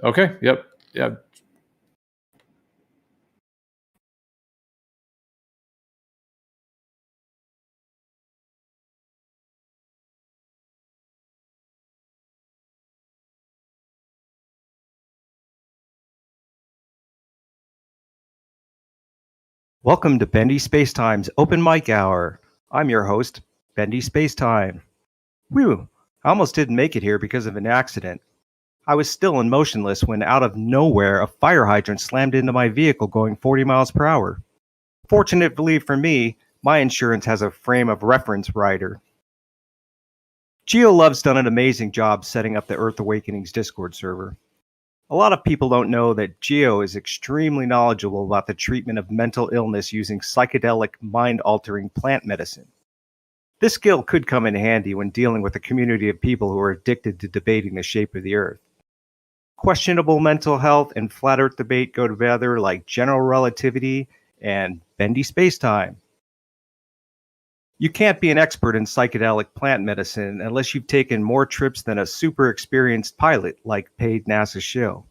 Okay. Yep. Yep. Welcome to Bendy Spacetime's Open Mic Hour. I'm your host, Bendy Spacetime. Whew, I almost didn't make it here because of an accident. I was still and motionless when out of nowhere a fire hydrant slammed into my vehicle going 40 miles per hour. Fortunately for me, my insurance has a frame of reference rider. GeoLove's done an amazing job setting up the Earth Awakenings Discord server. A lot of people don't know that Geo is extremely knowledgeable about the treatment of mental illness using psychedelic, mind-altering plant medicine. This skill could come in handy when dealing with a community of people who are addicted to debating the shape of the Earth. Questionable mental health and flat Earth debate go together like general relativity and bendy spacetime. You can't be an expert in psychedelic plant medicine unless you've taken more trips than a super experienced pilot like paid NASA shill.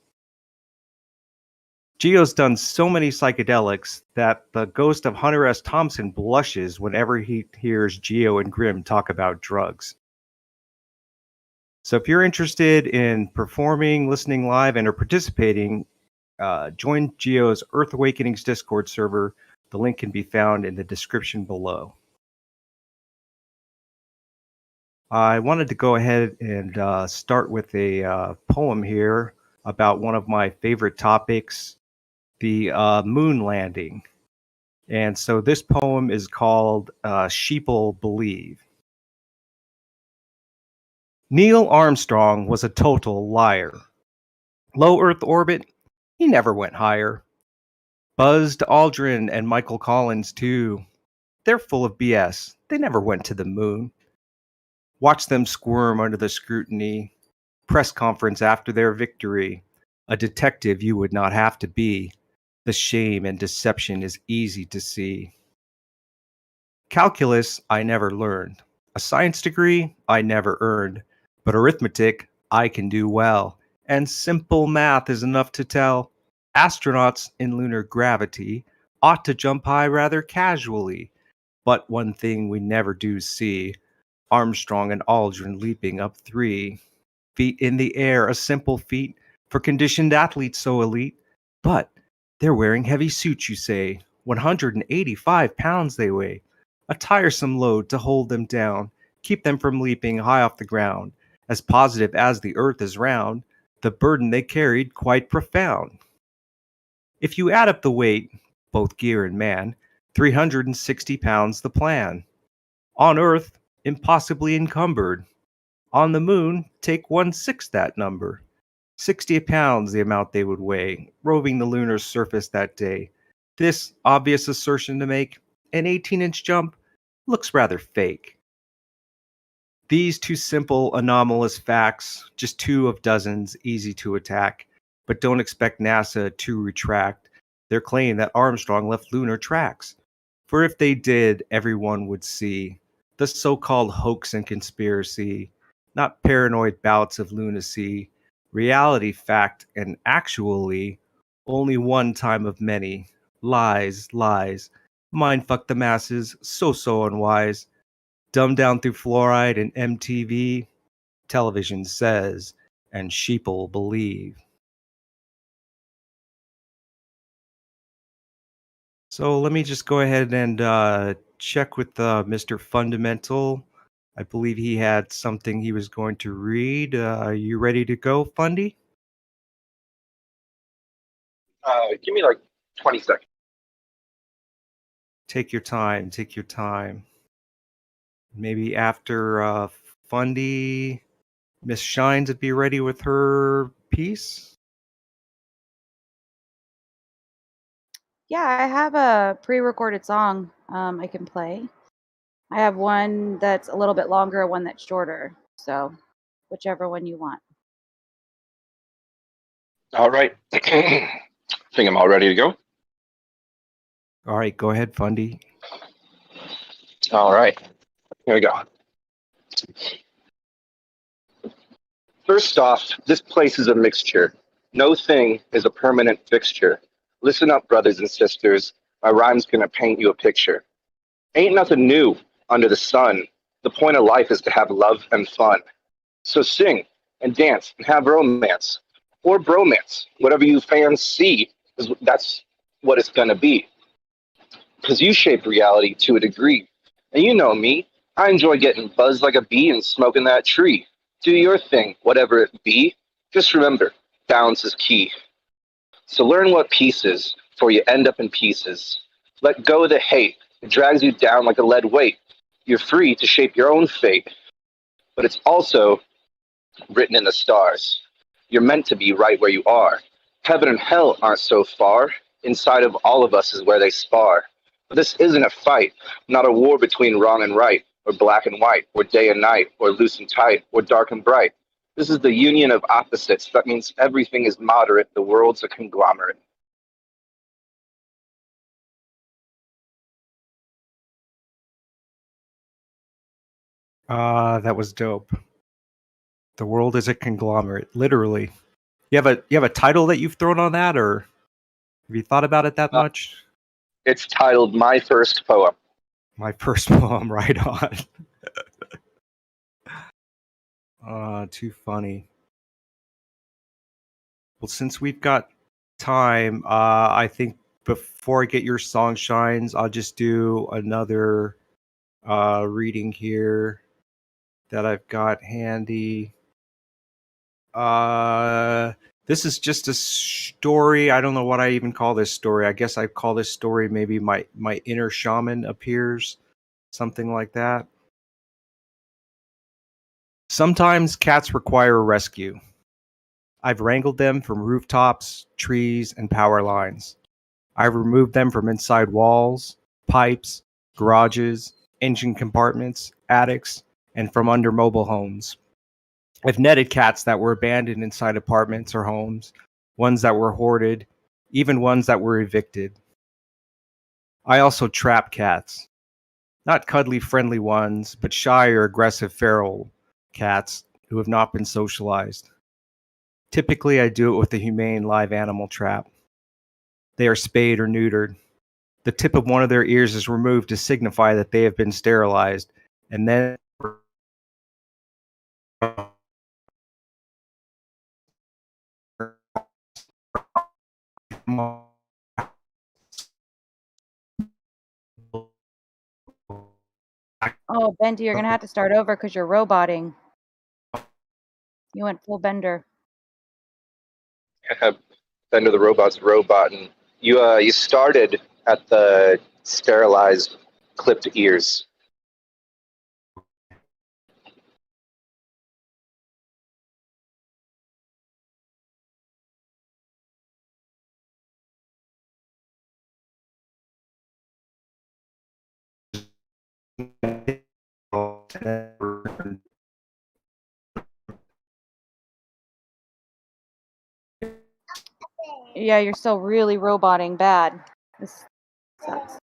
Geo's done so many psychedelics that the ghost of Hunter S. Thompson blushes whenever he hears Geo and Grimm talk about drugs. So if you're interested in performing, listening live, and or participating, join Geo's Earth Awakenings Discord server. The link can be found in the description below. I wanted to go ahead and start with a poem here about one of my favorite topics, the moon landing. And so this poem is called Sheeple Believe. Neil Armstrong was a total liar. Low Earth orbit, he never went higher. Buzz Aldrin and Michael Collins too. They're full of BS. They never went to the moon. Watch them squirm under the scrutiny. Press conference after their victory. A detective you would not have to be. The shame and deception is easy to see. Calculus I never learned. A science degree I never earned. But arithmetic I can do well. And simple math is enough to tell. Astronauts in lunar gravity ought to jump high rather casually. But one thing we never do see, Armstrong and Aldrin leaping up 3 feet in the air, a simple feat for conditioned athletes so elite. But they're wearing heavy suits, you say. 185 pounds they weigh. A tiresome load to hold them down, keep them from leaping high off the ground. As positive as the earth is round, the burden they carried quite profound. If you add up the weight, both gear and man, 360 pounds the plan. On Earth, impossibly encumbered. On the moon, take 1/6 that number. 60 pounds the amount they would weigh, roving the lunar surface that day. This obvious assertion to make, an 18-inch jump, looks rather fake. These two simple, anomalous facts, just 2 of dozens easy to attack, but don't expect NASA to retract their claim that Armstrong left lunar tracks. For if they did, everyone would see the so-called hoax and conspiracy, not paranoid bouts of lunacy, reality, fact, and actually only one time of many. Lies, lies, mindfuck the masses, so unwise. Dumbed down through fluoride and MTV, television says, and sheeple believe. So let me just go ahead and check with Mr. Fundamental. I believe he had something he was going to read. Are you ready to go, Fundy? Give me like 20 seconds. Take your time. Take your time. Maybe after Fundy, Miss Shines would be ready with her piece. Yeah, I have a pre-recorded song I can play. I have one that's a little bit longer, one that's shorter. So whichever one you want. All right. I think I'm all ready to go. All right, go ahead, Fundy. All right. Here we go. First off, this place is a mixture. No thing is a permanent fixture. Listen up, brothers and sisters. My rhyme's gonna paint you a picture. Ain't nothing new under the sun. The point of life is to have love and fun. So sing and dance and have romance or bromance. Whatever you fans see, that's what it's gonna be. Because you shape reality to a degree. And you know me, I enjoy getting buzzed like a bee and smoking that tree. Do your thing, whatever it be. Just remember, balance is key. So learn what peace is, for you end up in pieces. Let go of the hate. It drags you down like a lead weight. You're free to shape your own fate, but it's also written in the stars. You're meant to be right where you are. Heaven and hell aren't so far. Inside of all of us is where they spar. But this isn't a fight, not a war between wrong and right, or black and white, or day and night, or loose and tight, or dark and bright. This is the union of opposites. That means everything is moderate. The world's a conglomerate. That was dope. The world is a conglomerate, literally. You have a title that you've thrown on that, or have you thought about it that much? It's titled My First Poem. My first poem, right on. Too funny. Well, since we've got time, I think before I get your song shines, I'll just do another reading here that I've got handy. This is just a story. I don't know what I even call this story. I guess I call this story maybe my inner shaman appears, something like that. Sometimes cats require a rescue. I've wrangled them from rooftops, trees, and power lines. I've removed them from inside walls, pipes, garages, engine compartments, attics, and from under mobile homes. I've netted cats that were abandoned inside apartments or homes, ones that were hoarded, even ones that were evicted. I also trap cats. Not cuddly, friendly ones, but shy or aggressive feral cats who have not been socialized. Typically, I do it with a humane live animal trap. They are spayed or neutered. The tip of one of their ears is removed to signify that they have been sterilized, and then Oh, Bendy, you're gonna have to start over because you're roboting. You went full Bender. Bender the Robot's robot, and you started at the sterilized, clipped ears. Yeah, you're still really roboting bad. This sucks.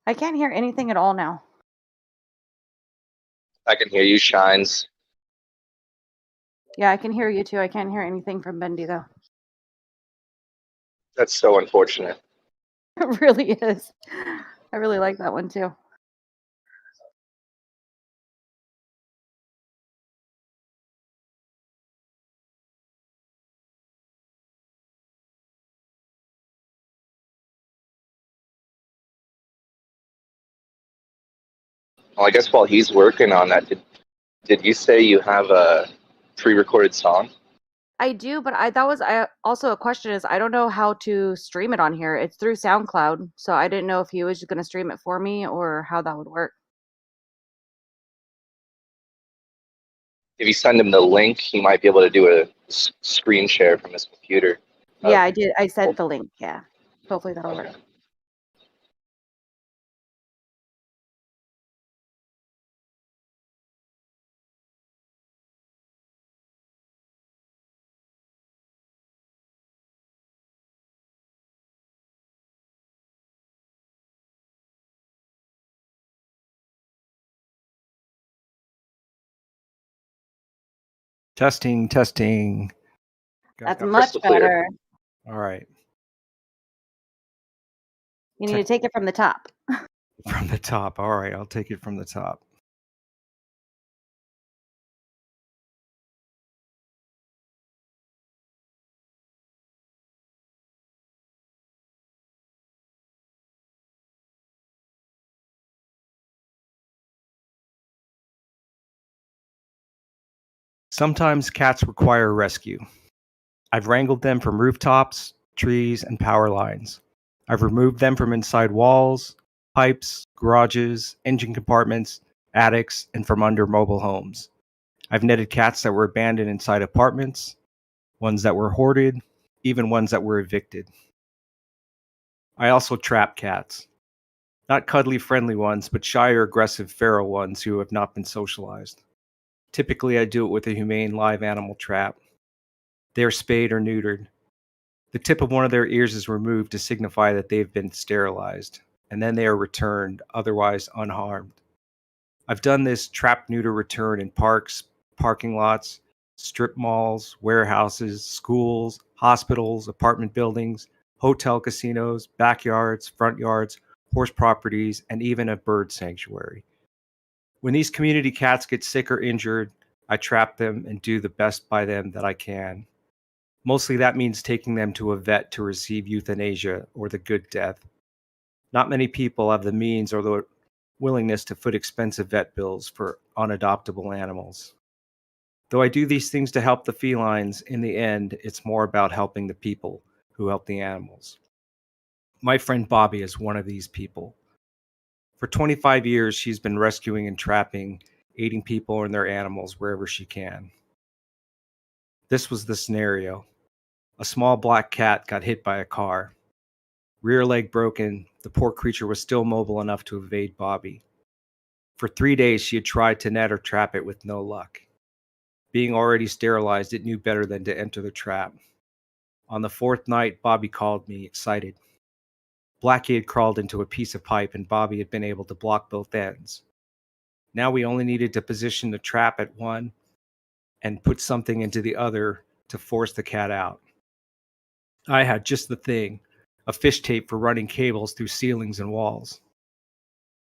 I can't hear anything at all now. I can hear you, Shines. Yeah, I can hear you too. I can't hear anything from Bendy though. That's so unfortunate. It really is. I really like that one too. Well, I guess while he's working on that, did you say you have a pre-recorded song? I do, but I also a question is I don't know how to stream it on here. It's through SoundCloud, so I didn't know if he was just going to stream it for me or how that would work. If you send him the link, he might be able to do a screen share from his computer. Yeah, I did. I sent the link. Yeah. Hopefully that'll work. Testing. That's got much crystal clear. better. All right. You need to take it from the top. From the top. All right, I'll take it from the top. Sometimes cats require rescue. I've wrangled them from rooftops, trees, and power lines. I've removed them from inside walls, pipes, garages, engine compartments, attics, and from under mobile homes. I've netted cats that were abandoned inside apartments, ones that were hoarded, even ones that were evicted. I also trap cats. Not cuddly, friendly ones, but shy or aggressive feral ones who have not been socialized. Typically, I do it with a humane live animal trap. They are spayed or neutered. The tip of one of their ears is removed to signify that they have been sterilized, and then they are returned, otherwise unharmed. I've done this trap neuter return in parks, parking lots, strip malls, warehouses, schools, hospitals, apartment buildings, hotel casinos, backyards, front yards, horse properties, and even a bird sanctuary. When these community cats get sick or injured, I trap them and do the best by them that I can. Mostly that means taking them to a vet to receive euthanasia or the good death. Not many people have the means or the willingness to foot expensive vet bills for unadoptable animals. Though I do these things to help the felines, in the end, it's more about helping the people who help the animals. My friend Bobby is one of these people. For 25 years, she's been rescuing and trapping, aiding people and their animals wherever she can. This was the scenario. A small black cat got hit by a car. Rear leg broken, the poor creature was still mobile enough to evade Bobby. For 3 days, she had tried to net or trap it with no luck. Being already sterilized, it knew better than to enter the trap. On the 4th night, Bobby called me, excited. Blackie had crawled into a piece of pipe and Bobby had been able to block both ends. Now we only needed to position the trap at one and put something into the other to force the cat out. I had just the thing, a fish tape for running cables through ceilings and walls.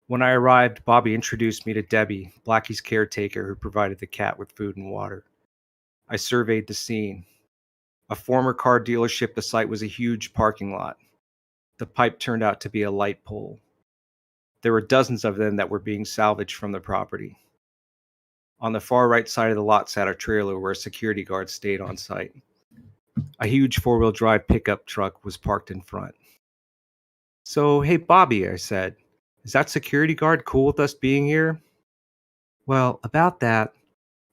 When I arrived, Bobby introduced me to Debbie, Blackie's caretaker who provided the cat with food and water. I surveyed the scene. A former car dealership, the site was a huge parking lot. The pipe turned out to be a light pole. There were dozens of them that were being salvaged from the property. On the far right side of the lot sat a trailer where a security guard stayed on site. A huge 4-wheel drive pickup truck was parked in front. "So, hey Bobby," I said, "is that security guard cool with us being here?" "Well, about that,"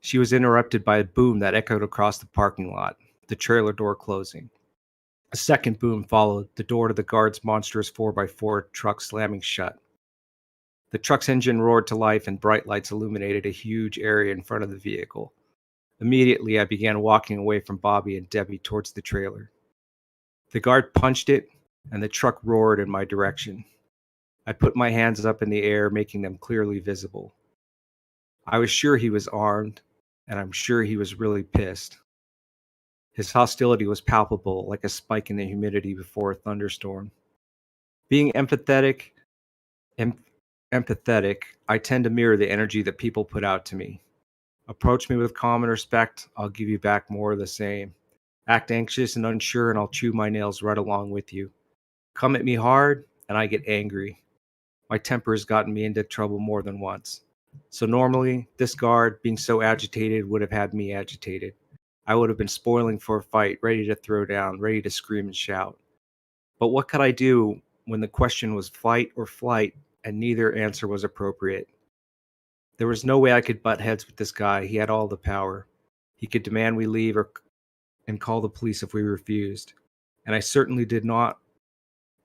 she was interrupted by a boom that echoed across the parking lot, the trailer door closing. A second boom followed, the door to the guard's monstrous 4x4 truck slamming shut. The truck's engine roared to life and bright lights illuminated a huge area in front of the vehicle. Immediately, I began walking away from Bobby and Debbie towards the trailer. The guard punched it, and the truck roared in my direction. I put my hands up in the air, making them clearly visible. I was sure he was armed, and I'm sure he was really pissed. His hostility was palpable, like a spike in the humidity before a thunderstorm. Being empathetic, I tend to mirror the energy that people put out to me. Approach me with calm and respect, I'll give you back more of the same. Act anxious and unsure, and I'll chew my nails right along with you. Come at me hard, and I get angry. My temper has gotten me into trouble more than once. So normally, this guard, being so agitated, would have had me agitated. I would have been spoiling for a fight, ready to throw down, ready to scream and shout. But what could I do when the question was fight or flight, and neither answer was appropriate? There was no way I could butt heads with this guy. He had all the power. He could demand we leave and call the police if we refused. And I certainly did not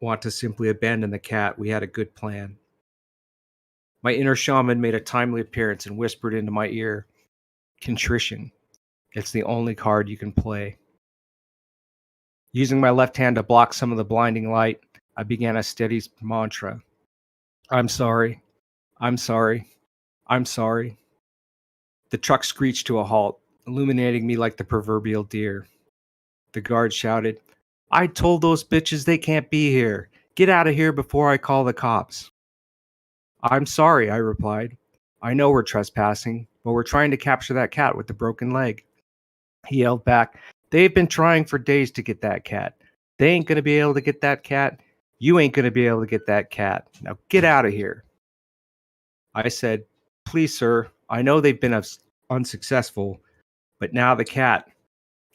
want to simply abandon the cat. We had a good plan. My inner shaman made a timely appearance and whispered into my ear, "Contrition. It's the only card you can play." Using my left hand to block some of the blinding light, I began a steady mantra. "I'm sorry. I'm sorry. I'm sorry." The truck screeched to a halt, illuminating me like the proverbial deer. The guard shouted, "I told those bitches they can't be here. Get out of here before I call the cops." "I'm sorry," I replied. "I know we're trespassing, but we're trying to capture that cat with the broken leg." He yelled back, "They've been trying for days to get that cat. They ain't going to be able to get that cat. You ain't going to be able to get that cat. Now get out of here." I said, "Please, sir, I know they've been unsuccessful, but now the cat,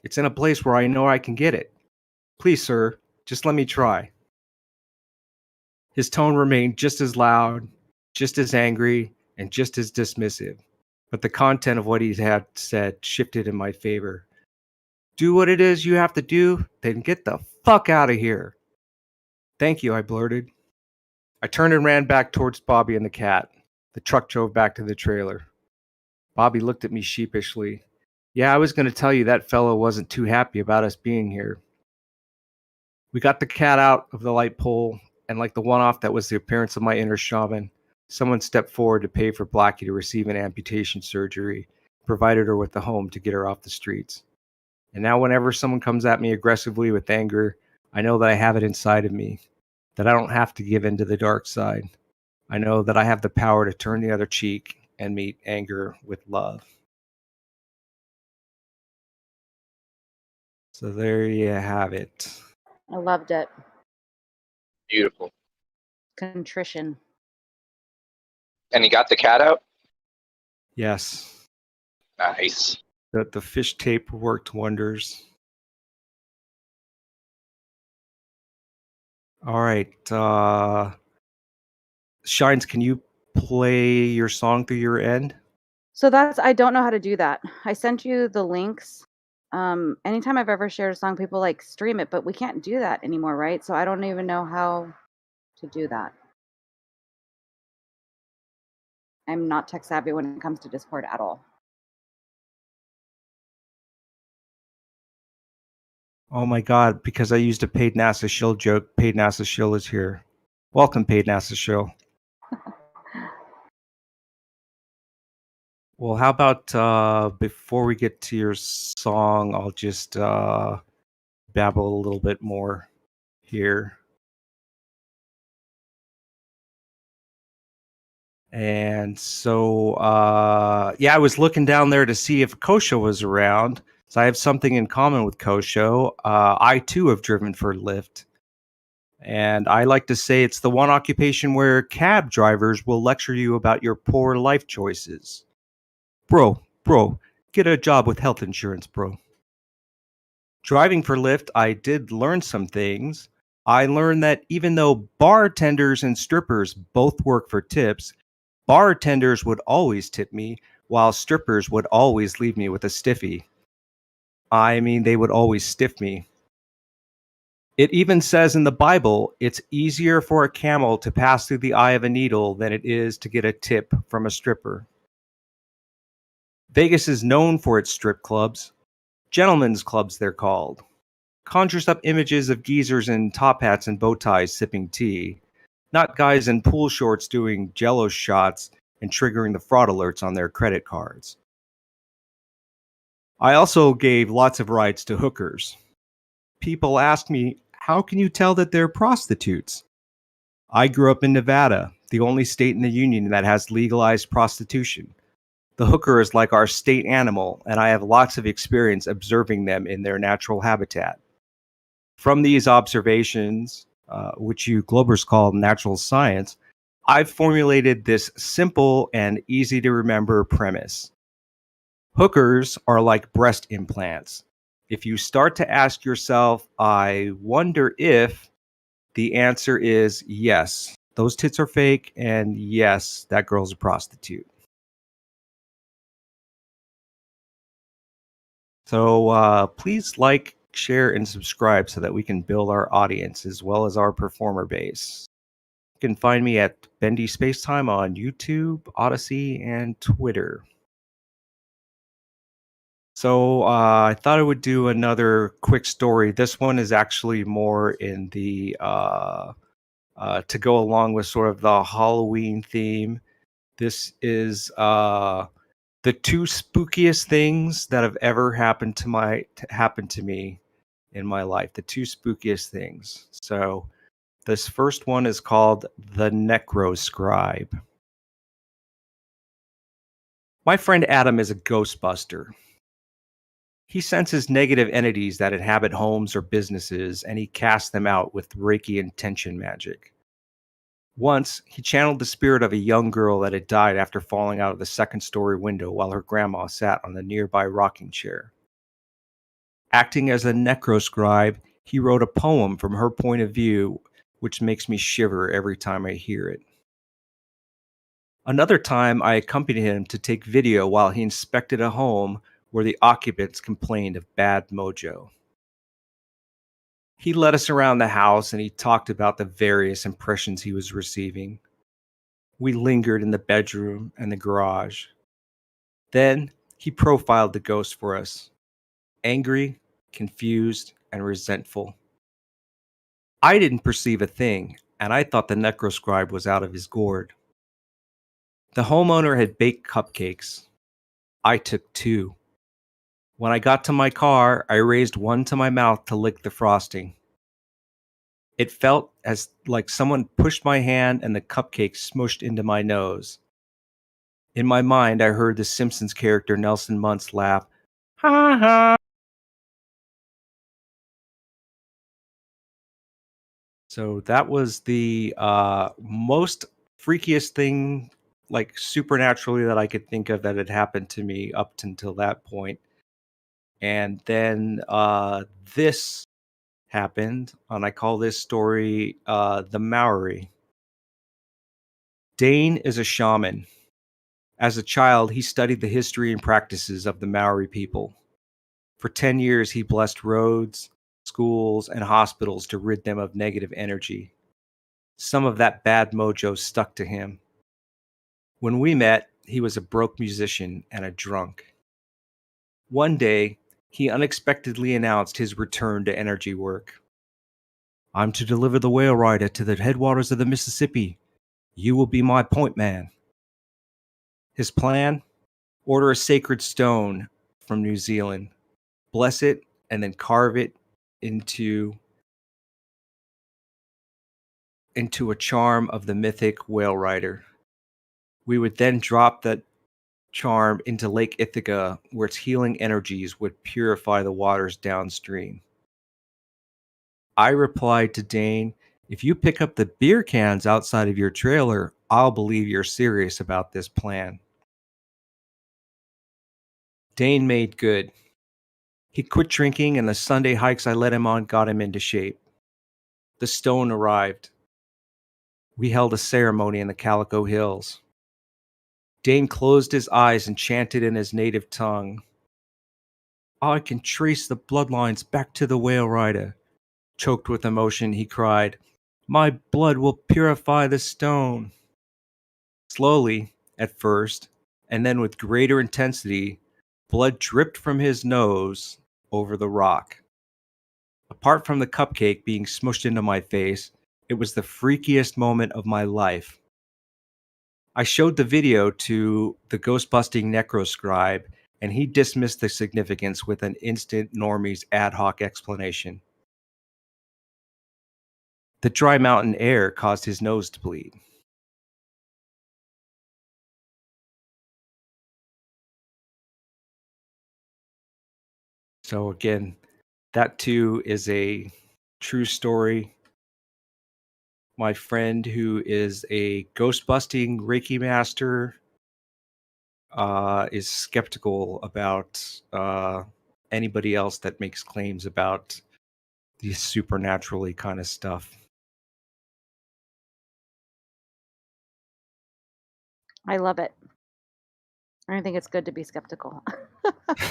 it's in a place where I know I can get it. Please, sir, just let me try." His tone remained just as loud, just as angry, and just as dismissive, but the content of what he had said shifted in my favor. "Do what it is you have to do, then get the fuck out of here." "Thank you," I blurted. I turned and ran back towards Bobby and the cat. The truck drove back to the trailer. Bobby looked at me sheepishly. "Yeah, I was going to tell you that fellow wasn't too happy about us being here." We got the cat out of the light pole, and like the one-off that was the appearance of my inner shaman, someone stepped forward to pay for Blackie to receive an amputation surgery, provided her with a home to get her off the streets. And now whenever someone comes at me aggressively with anger, I know that I have it inside of me, that I don't have to give in to the dark side. I know that I have the power to turn the other cheek and meet anger with love. So there you have it. I loved it. Beautiful. Contrition. And he got the cat out? Yes. Nice. The fish tape worked wonders. All right. Shines, can you play your song through your end? So I don't know how to do that. I sent you the links. Anytime I've ever shared a song, people like stream it, but we can't do that anymore, right? So I don't even know how to do that. I'm not tech savvy when it comes to Discord at all. Oh my God, because I used a paid NASA shill joke, paid NASA shill is here. Welcome, paid NASA shill. Well, how about before we get to your song, I'll just babble a little bit more here. And so, yeah, I was looking down there to see if Kosho was around. So I have something in common with Kosho. I too have driven for Lyft. And I like to say it's the one occupation where cab drivers will lecture you about your poor life choices. Bro, get a job with health insurance, bro. Driving for Lyft, I did learn some things. I learned that even though bartenders and strippers both work for tips, bartenders would always tip me, while strippers would always leave me with a stiffy. I mean, they would always stiff me. It even says in the Bible, it's easier for a camel to pass through the eye of a needle than it is to get a tip from a stripper. Vegas is known for its strip clubs. Gentlemen's clubs, they're called. Conjures up images of geezers in top hats and bow ties sipping tea, not guys in pool shorts doing jello shots and triggering the fraud alerts on their credit cards. I also gave lots of rides to hookers. People ask me, how can you tell that they're prostitutes? I grew up in Nevada, the only state in the union that has legalized prostitution. The hooker is like our state animal, and I have lots of experience observing them in their natural habitat. From these observations, which you Globers call natural science, I've formulated this simple and easy to remember premise. Hookers are like breast implants. If you start to ask yourself, I wonder if, the answer is yes. Those tits are fake, and yes, that girl's a prostitute. So please like, share, and subscribe so that we can build our audience as well as our performer base. You can find me at Bendy Spacetime on YouTube, Odyssey, and Twitter. So I thought I would do another quick story. This one is actually more in the to go along with sort of the Halloween theme. This is the two spookiest things that have ever happened to me in my life. The two spookiest things. So this first one is called the Necroscribe. My friend Adam is a ghostbuster. He senses negative entities that inhabit homes or businesses, and he casts them out with Reiki intention magic. Once, he channeled the spirit of a young girl that had died after falling out of the second-story window while her grandma sat on the nearby rocking chair. Acting as a necroscribe, he wrote a poem from her point of view, which makes me shiver every time I hear it. Another time, I accompanied him to take video while he inspected a home where the occupants complained of bad mojo. He led us around the house and he talked about the various impressions he was receiving. We lingered in the bedroom and the garage. Then he profiled the ghost for us. Angry, confused, and resentful. I didn't perceive a thing, and I thought the necroscribe was out of his gourd. The homeowner had baked cupcakes. I took 2. When I got to my car, I raised one to my mouth to lick the frosting. It felt as like someone pushed my hand and the cupcake smushed into my nose. In my mind, I heard the Simpsons character Nelson Muntz laugh, ha ha. So that was the most freakiest thing, like supernaturally, that I could think of that had happened to me up until that point. And then this happened, and I call this story the Maori. Dane is a shaman. As a child, he studied the history and practices of the Maori people. For 10 years, he blessed roads, schools, and hospitals to rid them of negative energy. Some of that bad mojo stuck to him. When we met, he was a broke musician and a drunk. One day, he unexpectedly announced his return to energy work. I'm to deliver the whale rider to the headwaters of the Mississippi. You will be my point man. His plan? Order a sacred stone from New Zealand, bless it, and then carve it into a charm of the mythic whale rider. We would then drop that charm into Lake Ithaca, where its healing energies would purify the waters downstream. I replied to Dane, if you pick up the beer cans outside of your trailer, I'll believe you're serious about this plan. Dane made good. He quit drinking, and the Sunday hikes I led him on got him into shape. The stone arrived. We held a ceremony in the Calico Hills. Dane closed his eyes and chanted in his native tongue. I can trace the bloodlines back to the whale rider. Choked with emotion, he cried, my blood will purify the stone. Slowly, at first, and then with greater intensity, blood dripped from his nose over the rock. Apart from the cupcake being smushed into my face, it was the freakiest moment of my life. I showed the video to the ghost-busting necroscribe, and he dismissed the significance with an instant normie's ad hoc explanation. The dry mountain air caused his nose to bleed. So again, that too is a true story. My friend, who is a ghost busting Reiki master, is skeptical about anybody else that makes claims about the supernaturally kind of stuff. I love it. I think it's good to be skeptical,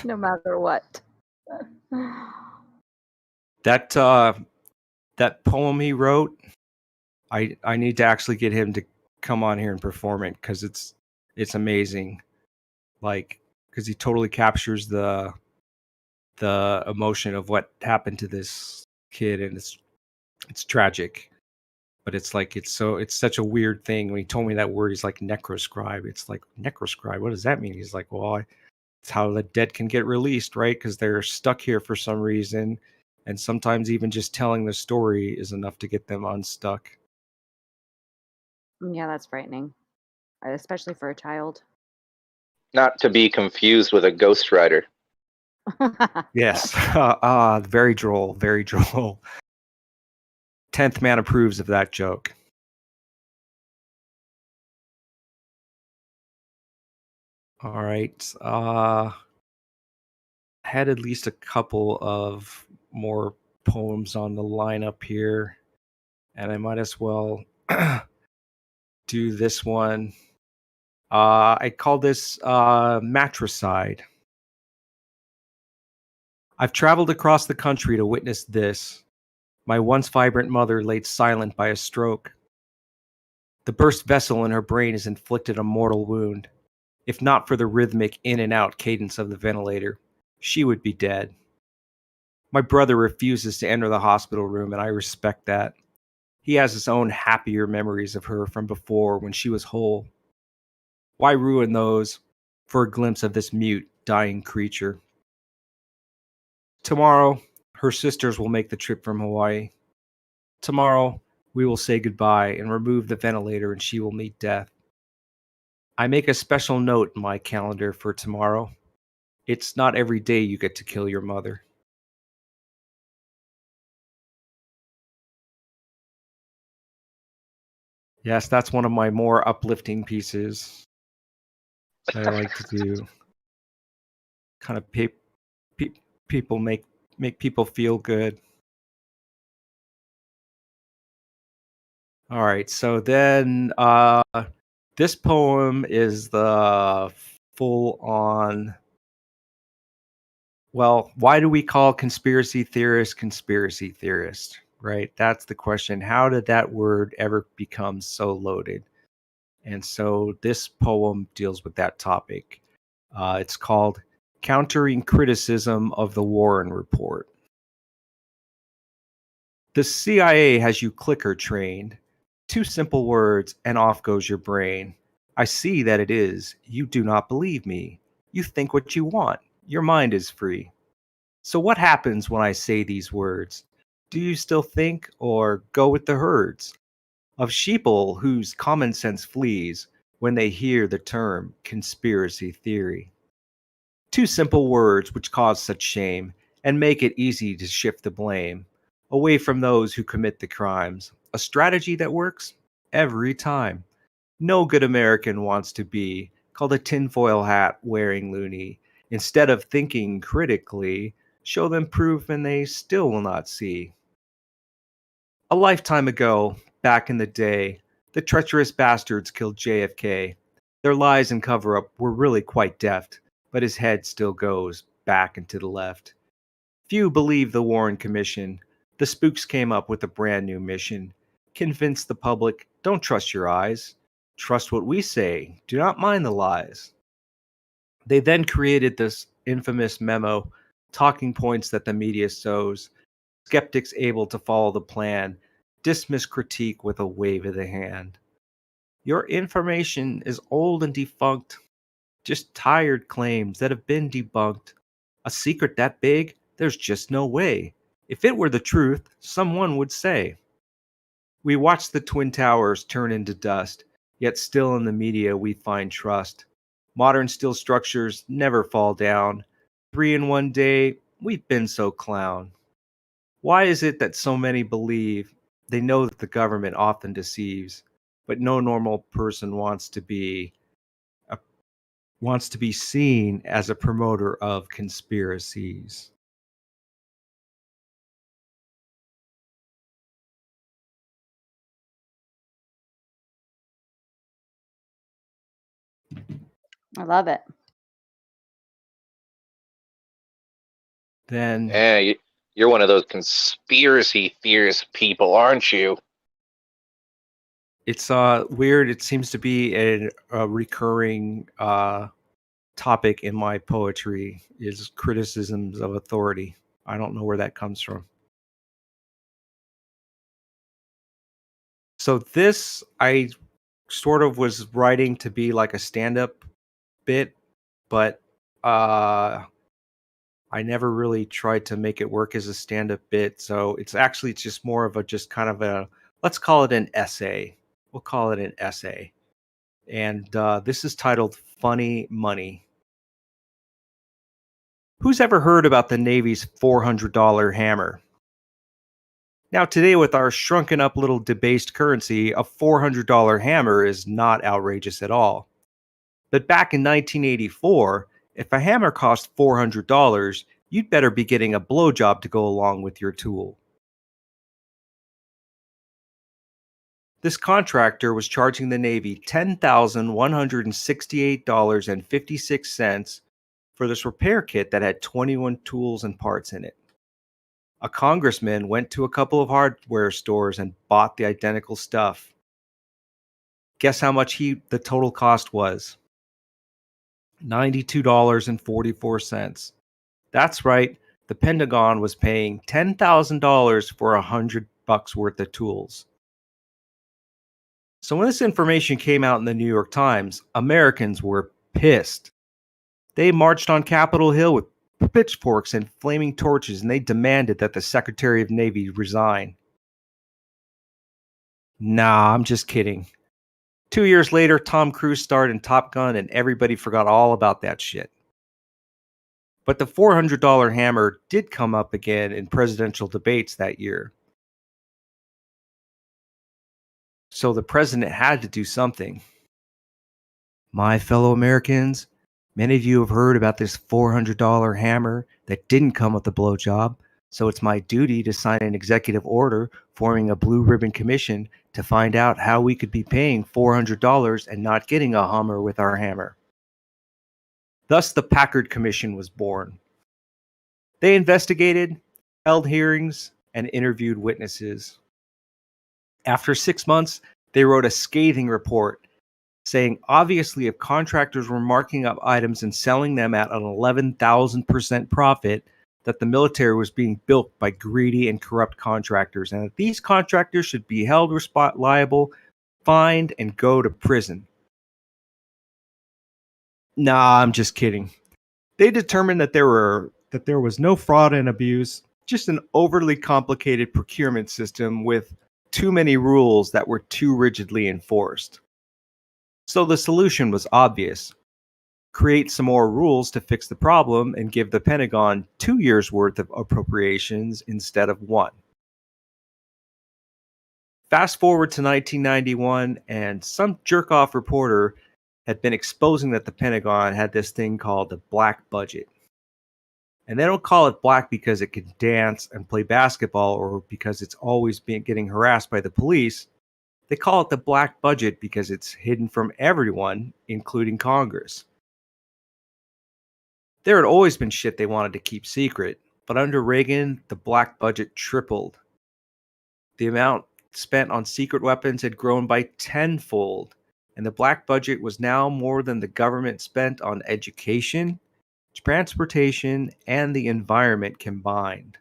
no matter what. That that poem he wrote, I need to actually get him to come on here and perform it because it's amazing. Like, because he totally captures the emotion of what happened to this kid, and it's tragic. But it's like it's such a weird thing. When he told me that word, he's like necroscribe. It's like necroscribe. What does that mean? He's like, well, it's how the dead can get released, right? Because they're stuck here for some reason, and sometimes even just telling the story is enough to get them unstuck. Yeah, that's frightening, especially for a child. Not to be confused with a ghostwriter. Yes, very droll, very droll. 10th man approves of that joke. All right. I had at least a couple of more poems on the lineup here, and I might as well do this one. I call this Matricide. I've traveled across the country to witness this. My once vibrant mother laid silent by a stroke. The burst vessel in her brain has inflicted a mortal wound. If not for the rhythmic in and out cadence of the ventilator, she would be dead. My brother refuses to enter the hospital room, and I respect that. He has his own happier memories of her from before when she was whole. Why ruin those for a glimpse of this mute, dying creature? Tomorrow, her sisters will make the trip from Hawaii. Tomorrow, we will say goodbye and remove the ventilator, and she will meet death. I make a special note in my calendar for tomorrow. It's not every day you get to kill your mother. Yes, that's one of my more uplifting pieces that I like to do. Kind of people make people feel good. All right, so then this poem is the full on. Well, why do we call conspiracy theorists, right? That's the question. How did that word ever become so loaded? And so this poem deals with that topic. It's called Countering Criticism of the Warren Report. The CIA has you clicker trained. 2 simple words and off goes your brain. I see that it is. You do not believe me. You think what you want. Your mind is free. So what happens when I say these words? Do you still think or go with the herds of sheeple whose common sense flees when they hear the term conspiracy theory? 2 simple words which cause such shame and make it easy to shift the blame away from those who commit the crimes. A strategy that works every time. No good American wants to be called a tinfoil hat wearing loony. Instead of thinking critically, show them proof and they still will not see. A lifetime ago, back in the day, the treacherous bastards killed JFK. Their lies and cover up were really quite deft, but his head still goes back and to the left. Few believe the Warren Commission. The spooks came up with a brand new mission. Convince the public, don't trust your eyes. Trust what we say, do not mind the lies. They then created this infamous memo, talking points that the media sows. Skeptics able to follow the plan, dismiss critique with a wave of the hand. Your information is old and defunct, just tired claims that have been debunked. A secret that big, there's just no way. If it were the truth, someone would say. We watch the Twin Towers turn into dust, yet still in the media we find trust. Modern steel structures never fall down. 3 in 1 day, we've been so clown. Why is it that so many believe they know that the government often deceives, but no normal person wants to be wants to be seen as a promoter of conspiracies. I love it. Then Yeah, you're one of those conspiracy theorist people, aren't you? it's weird. It seems to be a recurring topic in my poetry is criticisms of authority. I don't know where that comes from. So this I sort of was writing to be like a stand-up bit, but I never really tried to make it work as a stand-up bit. So it's just more of a just kind of a, let's call it an essay. We'll call it an essay. And this is titled Funny Money. Who's ever heard about the Navy's $400 hammer? Now, today, with our shrunken up little debased currency, a $400 hammer is not outrageous at all. But back in 1984, if a hammer cost $400, you'd better be getting a blowjob to go along with your tool. This contractor was charging the Navy $10,168.56 for this repair kit that had 21 tools and parts in it. A congressman went to a couple of hardware stores and bought the identical stuff. Guess how much the total cost was? $92.44. That's right, the Pentagon was paying $10,000 for $100 worth of tools. So when this information came out in the New York Times, Americans were pissed. They marched on Capitol Hill with pitchforks and flaming torches, and they demanded that the Secretary of Navy resign. Nah, I'm just kidding. 2 years later, Tom Cruise starred in Top Gun, and everybody forgot all about that shit. But the $400 hammer did come up again in presidential debates that year. So the president had to do something. My fellow Americans, many of you have heard about this $400 hammer that didn't come with a blowjob, so it's my duty to sign an executive order forming a blue ribbon commission to find out how we could be paying $400 and not getting a Hummer with our hammer. Thus, the Packard Commission was born. They investigated, held hearings, and interviewed witnesses. After 6 months, they wrote a scathing report saying, obviously, if contractors were marking up items and selling them at an 11,000% profit, that the military was being built by greedy and corrupt contractors, and that these contractors should be held liable, fined, and go to prison. Nah, I'm just kidding. They determined that there was no fraud and abuse, just an overly complicated procurement system with too many rules that were too rigidly enforced. So the solution was obvious. Create some more rules to fix the problem and give the Pentagon 2 years' worth of appropriations instead of 1. Fast forward to 1991, and some jerk-off reporter had been exposing that the Pentagon had this thing called the black budget. And they don't call it black because it can dance and play basketball or because it's always getting harassed by the police. They call it the black budget because it's hidden from everyone, including Congress. There had always been shit they wanted to keep secret, but under Reagan, the black budget tripled. The amount spent on secret weapons had grown by tenfold, and the black budget was now more than the government spent on education, transportation, and the environment combined.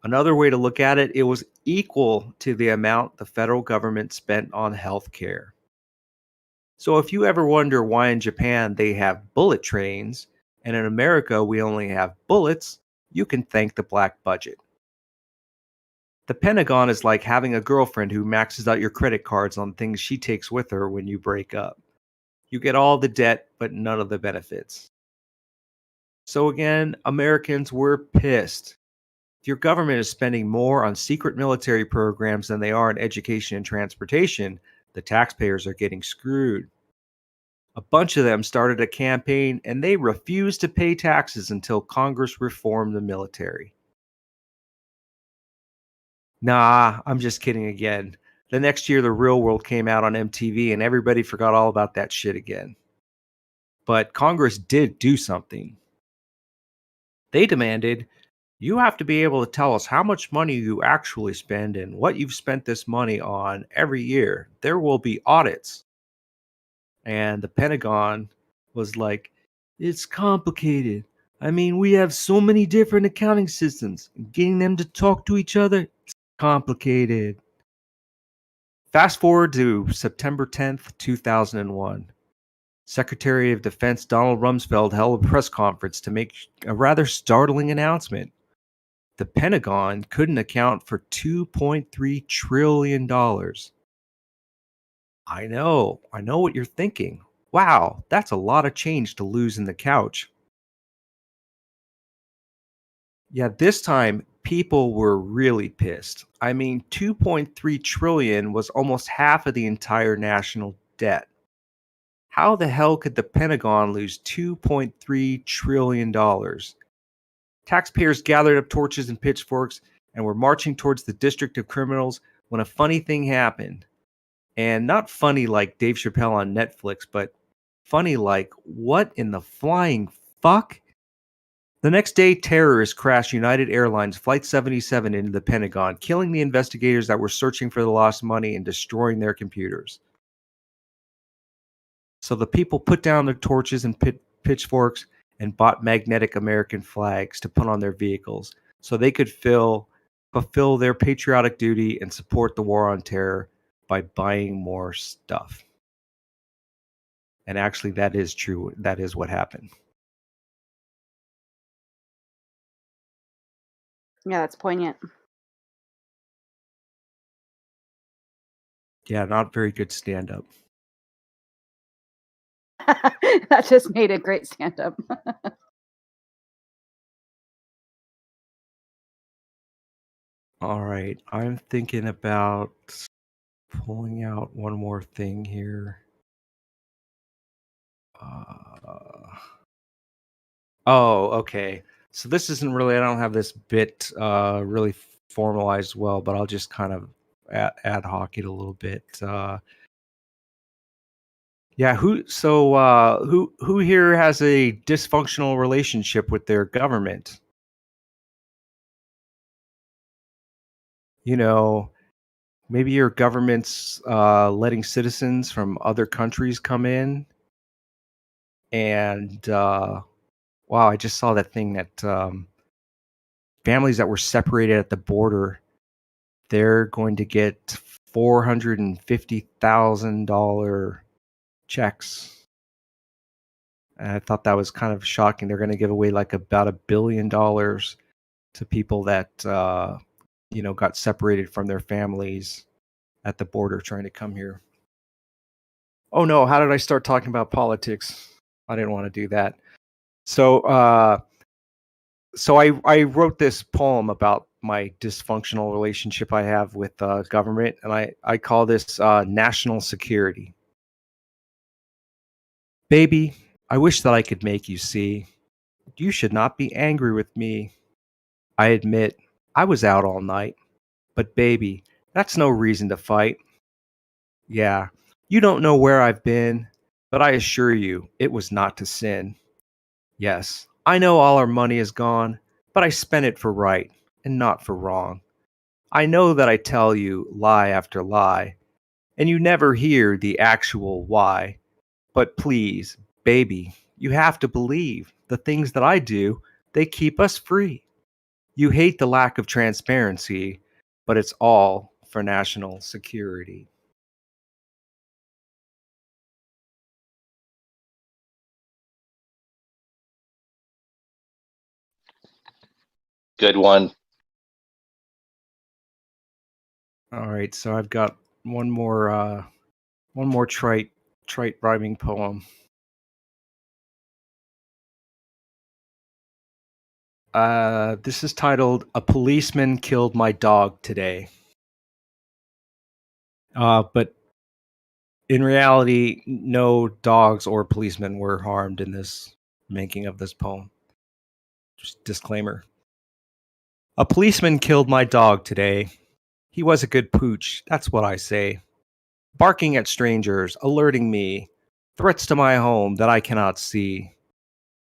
Another way to look at it, it was equal to the amount the federal government spent on healthcare. So if you ever wonder why in Japan they have bullet trains, and in America we only have bullets, you can thank the black budget. The Pentagon is like having a girlfriend who maxes out your credit cards on things she takes with her when you break up. You get all the debt, but none of the benefits. So again, Americans were pissed. If your government is spending more on secret military programs than they are on education and transportation, the taxpayers are getting screwed. A bunch of them started a campaign, and they refused to pay taxes until Congress reformed the military. Nah, I'm just kidding again. The next year, The Real World came out on MTV, and everybody forgot all about that shit again. But Congress did do something. They demanded, you have to be able to tell us how much money you actually spend and what you've spent this money on every year. There will be audits. And the Pentagon was like, it's complicated. I mean, we have so many different accounting systems. Getting them to talk to each other, it's complicated. Fast forward to September 10th, 2001. Secretary of Defense Donald Rumsfeld held a press conference to make a rather startling announcement. The Pentagon couldn't account for $2.3 trillion. I know what you're thinking. Wow, that's a lot of change to lose in the couch. Yeah, this time people were really pissed. I mean, 2.3 trillion was almost half of the entire national debt. How the hell could the Pentagon lose $2.3 trillion? Taxpayers gathered up torches and pitchforks and were marching towards the District of Criminals when a funny thing happened. And not funny like Dave Chappelle on Netflix, but funny like, what in the flying fuck? The next day, terrorists crashed United Airlines Flight 77 into the Pentagon, killing the investigators that were searching for the lost money and destroying their computers. So the people put down their torches and pitchforks and bought magnetic American flags to put on their vehicles so they could fulfill their patriotic duty and support the war on terror by buying more stuff. And actually, that is true. That is what happened. Yeah, that's poignant. Yeah, not very good stand-up. That just made a great stand-up. All right, I'm thinking about pulling out one more thing here. Oh, okay. So this isn't really, I don't have this bit really formalized well, but I'll just kind of ad hoc it a little bit. Yeah, who here has a dysfunctional relationship with their government? You know, maybe your government's letting citizens from other countries come in. And wow, I just saw that thing that families that were separated at the border, they're going to get $450,000 checks. And I thought that was kind of shocking. They're going to give away like about $1 billion to people that got separated from their families at the border trying to come here. Oh no, how did I start talking about politics? I didn't want to do that. So I wrote this poem about my dysfunctional relationship I have with government, and I call this national security. Baby, I wish that I could make you see. You should not be angry with me. I admit, I was out all night. But baby, that's no reason to fight. Yeah, you don't know where I've been, but I assure you, it was not to sin. Yes, I know all our money is gone, but I spent it for right and not for wrong. I know that I tell you lie after lie, and you never hear the actual why. But please, baby, you have to believe the things that I do, they keep us free. You hate the lack of transparency, but it's all for national security. Good one. All right, so I've got one more trite rhyming poem. This is titled "A Policeman Killed My Dog Today." But In reality, no dogs or policemen were harmed in this making of this poem. Just disclaimer. A policeman killed my dog today. He was a good pooch, that's what I say. Barking at strangers, alerting me, threats to my home that I cannot see.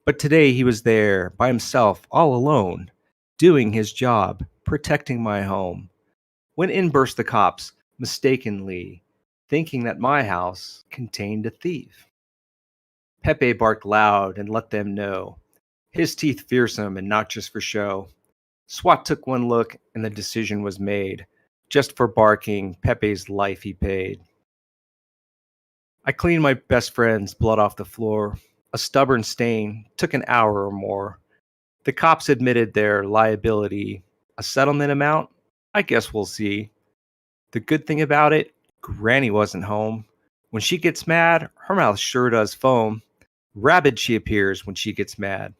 But today he was there, by himself, all alone, doing his job, protecting my home. When in burst the cops, mistakenly, thinking that my house contained a thief. Pepe barked loud and let them know, his teeth fearsome and not just for show. SWAT took one look and the decision was made. Just for barking, Pepe's life he paid. I cleaned my best friend's blood off the floor. A stubborn stain took an hour or more. The cops admitted their liability. A settlement amount? I guess we'll see. The good thing about it, Granny wasn't home. When she gets mad, her mouth sure does foam. Rabid she appears when she gets mad.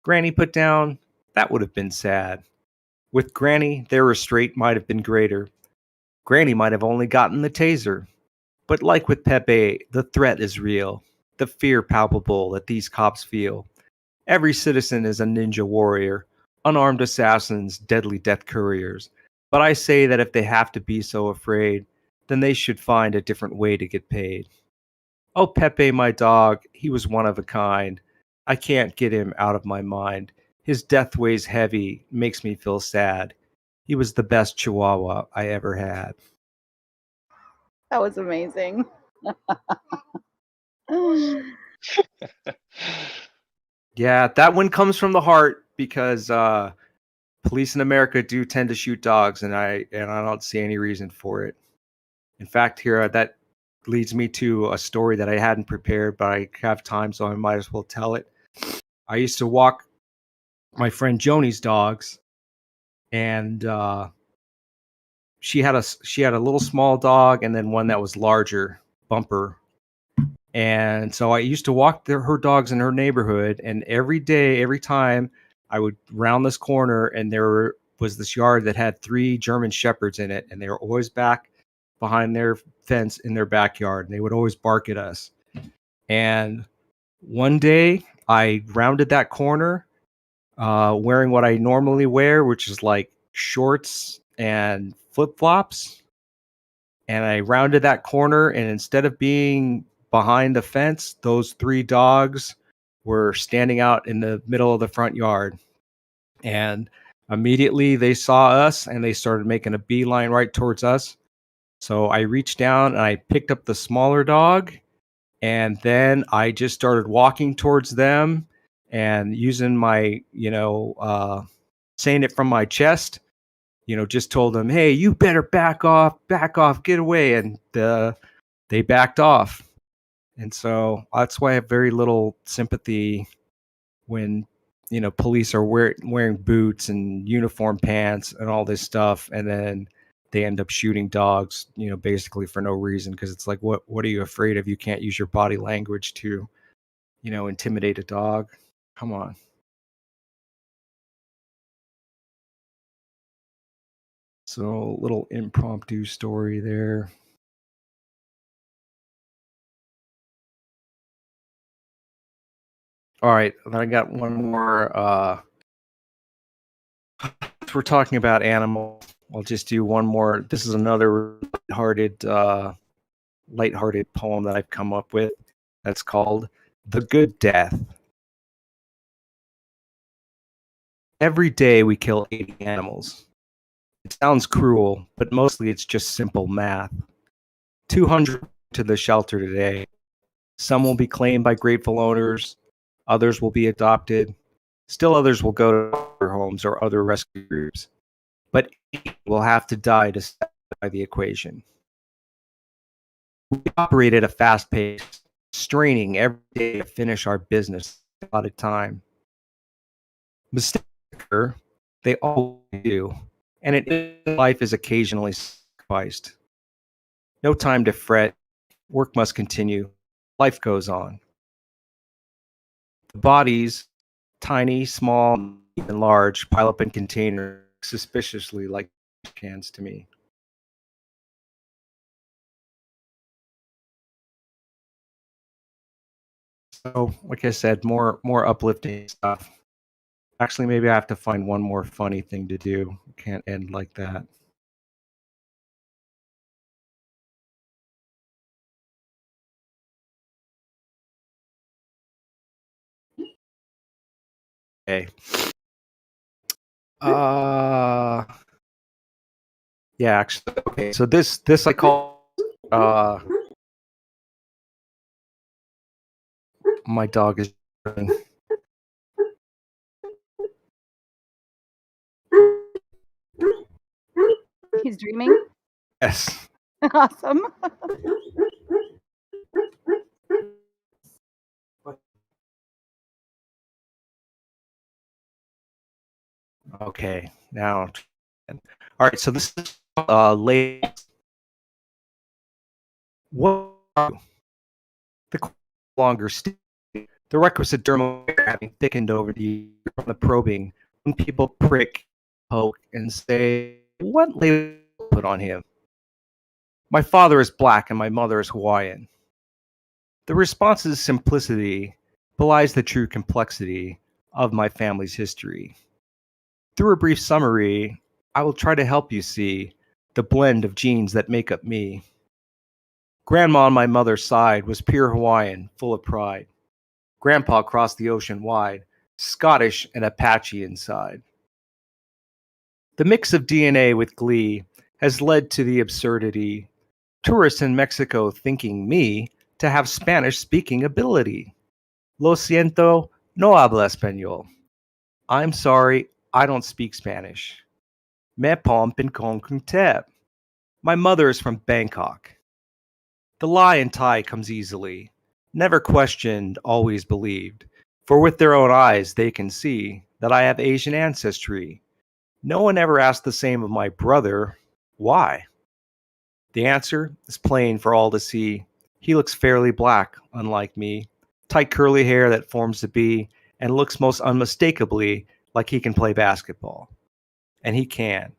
Granny put down, that would have been sad. With Granny, their restraint might have been greater. Granny might have only gotten the taser. But like with Pepe, the threat is real. The fear palpable that these cops feel. Every citizen is a ninja warrior. Unarmed assassins, deadly death couriers. But I say that if they have to be so afraid, then they should find a different way to get paid. Oh, Pepe, my dog, he was one of a kind. I can't get him out of my mind. His death weighs heavy, makes me feel sad. He was the best Chihuahua I ever had. That was amazing. Yeah, that one comes from the heart because police in America do tend to shoot dogs, and I don't see any reason for it. In fact, here that leads me to a story that I hadn't prepared, but I have time, so I might as well tell it. I used to walk my friend Joni's dogs, and she had a little small dog, and then one that was larger, Bumper. And so I used to walk her dogs in her neighborhood, and every day, every time I would round this corner, and there was this yard that had 3 German Shepherds in it, and they were always back behind their fence in their backyard, and they would always bark at us. And one day I rounded that corner wearing what I normally wear, which is like shorts and flip-flops. And I rounded that corner, and instead of being behind the fence, those 3 dogs were standing out in the middle of the front yard. And immediately they saw us, and they started making a beeline right towards us. So I reached down and I picked up the smaller dog, and then I just started walking towards them and using my, saying it from my chest, just told them, hey, you better back off, get away. And they backed off. And so that's why I have very little sympathy when, police are wearing boots and uniform pants and all this stuff. And then they end up shooting dogs, basically for no reason. Because it's like, what are you afraid of? You can't use your body language to, intimidate a dog. Come on. So little impromptu story there. All right, then I got one more. We're talking about animals. I'll just do one more. This is another lighthearted poem that I've come up with. That's called "The Good Death." Every day we kill 80 animals. It sounds cruel, but mostly it's just simple math. 200 to the shelter today. Some will be claimed by grateful owners. Others will be adopted. Still others will go to other homes or other rescue groups. But 80 will have to die to satisfy the equation. We operate at a fast pace, straining every day to finish our business a lot of time. Mistakes occur, they all do, and life is occasionally sacrificed. No time to fret, work must continue, life goes on. The bodies, tiny, small, and large, pile up in containers suspiciously like cans to me. So, like I said, more uplifting stuff. Actually, maybe I have to find one more funny thing to do. Can't end like that. Okay. Yeah, actually, okay. So this I call my dog is. He's dreaming. Yes. Awesome. Okay. Now, all right. So this is late. What are you? The longer still, the requisite dermal having thickened over the probing when people prick, poke, and say, "What label put on him?" My father is black and my mother is Hawaiian. The response's simplicity belies the true complexity of my family's history. Through a brief summary, I will try to help you see the blend of genes that make up me. Grandma on my mother's side was pure Hawaiian, full of pride. Grandpa crossed the ocean wide, Scottish and Apache inside. The mix of DNA with glee has led to the absurdity. Tourists in Mexico thinking me to have Spanish speaking ability. Lo siento, no habla español. I'm sorry, I don't speak Spanish. Me pompen con teb. My mother is from Bangkok. The lie in Thai comes easily. Never questioned, always believed. For with their own eyes they can see that I have Asian ancestry. No one ever asked the same of my brother. Why? The answer is plain for all to see. He looks fairly black, unlike me. Tight curly hair that forms the B, and looks most unmistakably like he can play basketball. And he can.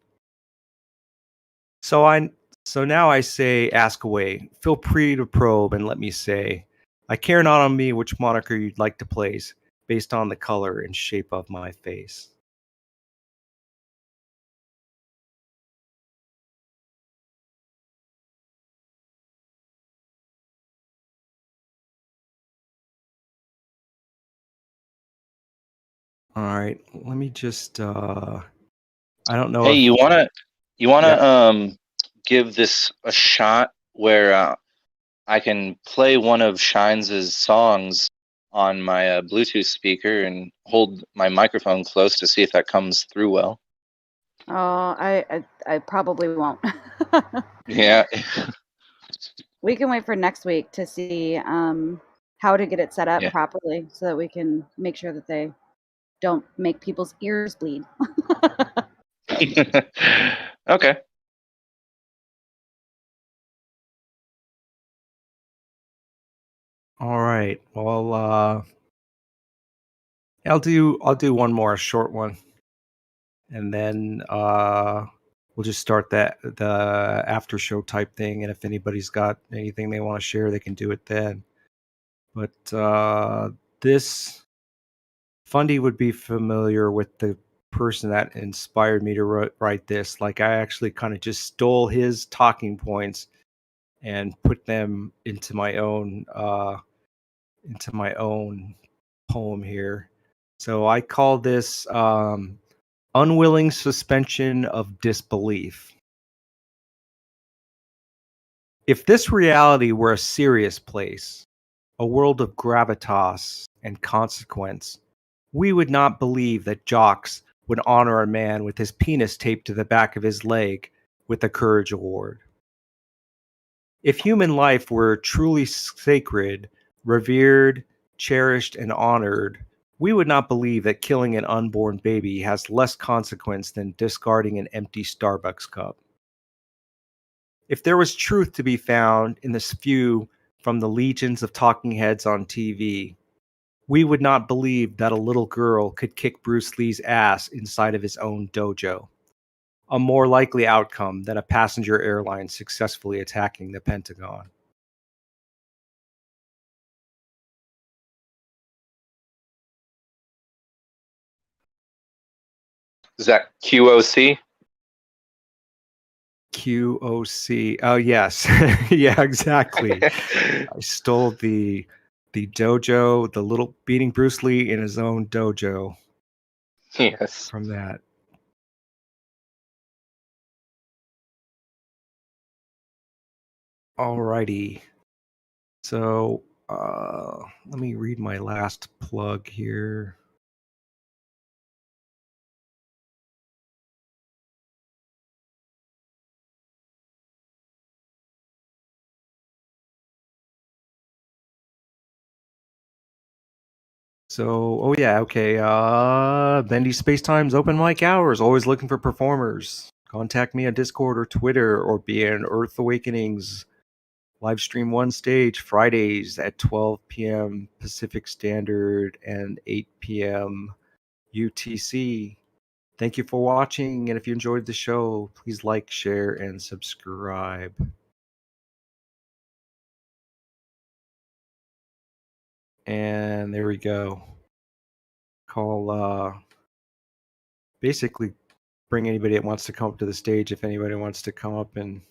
So now I say, ask away. Feel free to probe and let me say, I care not on me which moniker you'd like to place, based on the color and shape of my face. All right, let me just. I don't know. Hey, if, you wanna Yeah. give this a shot where I can play one of Shines' songs on my Bluetooth speaker and hold my microphone close to see if that comes through well. Oh, I probably won't. Yeah. We can wait for next week to see how to get it set up Yeah. properly so that we can make sure that they don't make people's ears bleed. Okay. All right. Well, I'll do one more short one, and then we'll just start the after show type thing. And if anybody's got anything they want to share, they can do it then. But this Fundy would be familiar with the person that inspired me to write this. Like I actually kind of just stole his talking points and put them into my own poem here. So I call this unwilling suspension of disbelief. If this reality were a serious place, a world of gravitas and consequence, we would not believe that jocks would honor a man with his penis taped to the back of his leg with a courage award. If human life were truly sacred, revered, cherished, and honored, we would not believe that killing an unborn baby has less consequence than discarding an empty Starbucks cup. If there was truth to be found in this view from the legions of talking heads on TV, we would not believe that a little girl could kick Bruce Lee's ass inside of his own dojo, a more likely outcome than a passenger airline successfully attacking the Pentagon. Is that QOC? QOC. Oh yes, yeah, exactly. I stole the dojo, the little beating Bruce Lee in his own dojo Yes. from that. Alrighty. So let me read my last plug here. So, oh yeah, okay. Bendy Spacetime's open mic hours. Always looking for performers. Contact me on Discord or Twitter, or be in Earth Awakenings live stream one stage Fridays at 12 p.m. Pacific Standard and 8 p.m. UTC. Thank you for watching, and if you enjoyed the show, please like, share, and subscribe. And there we go. Call basically bring anybody that wants to come up to the stage. If anybody wants to come up and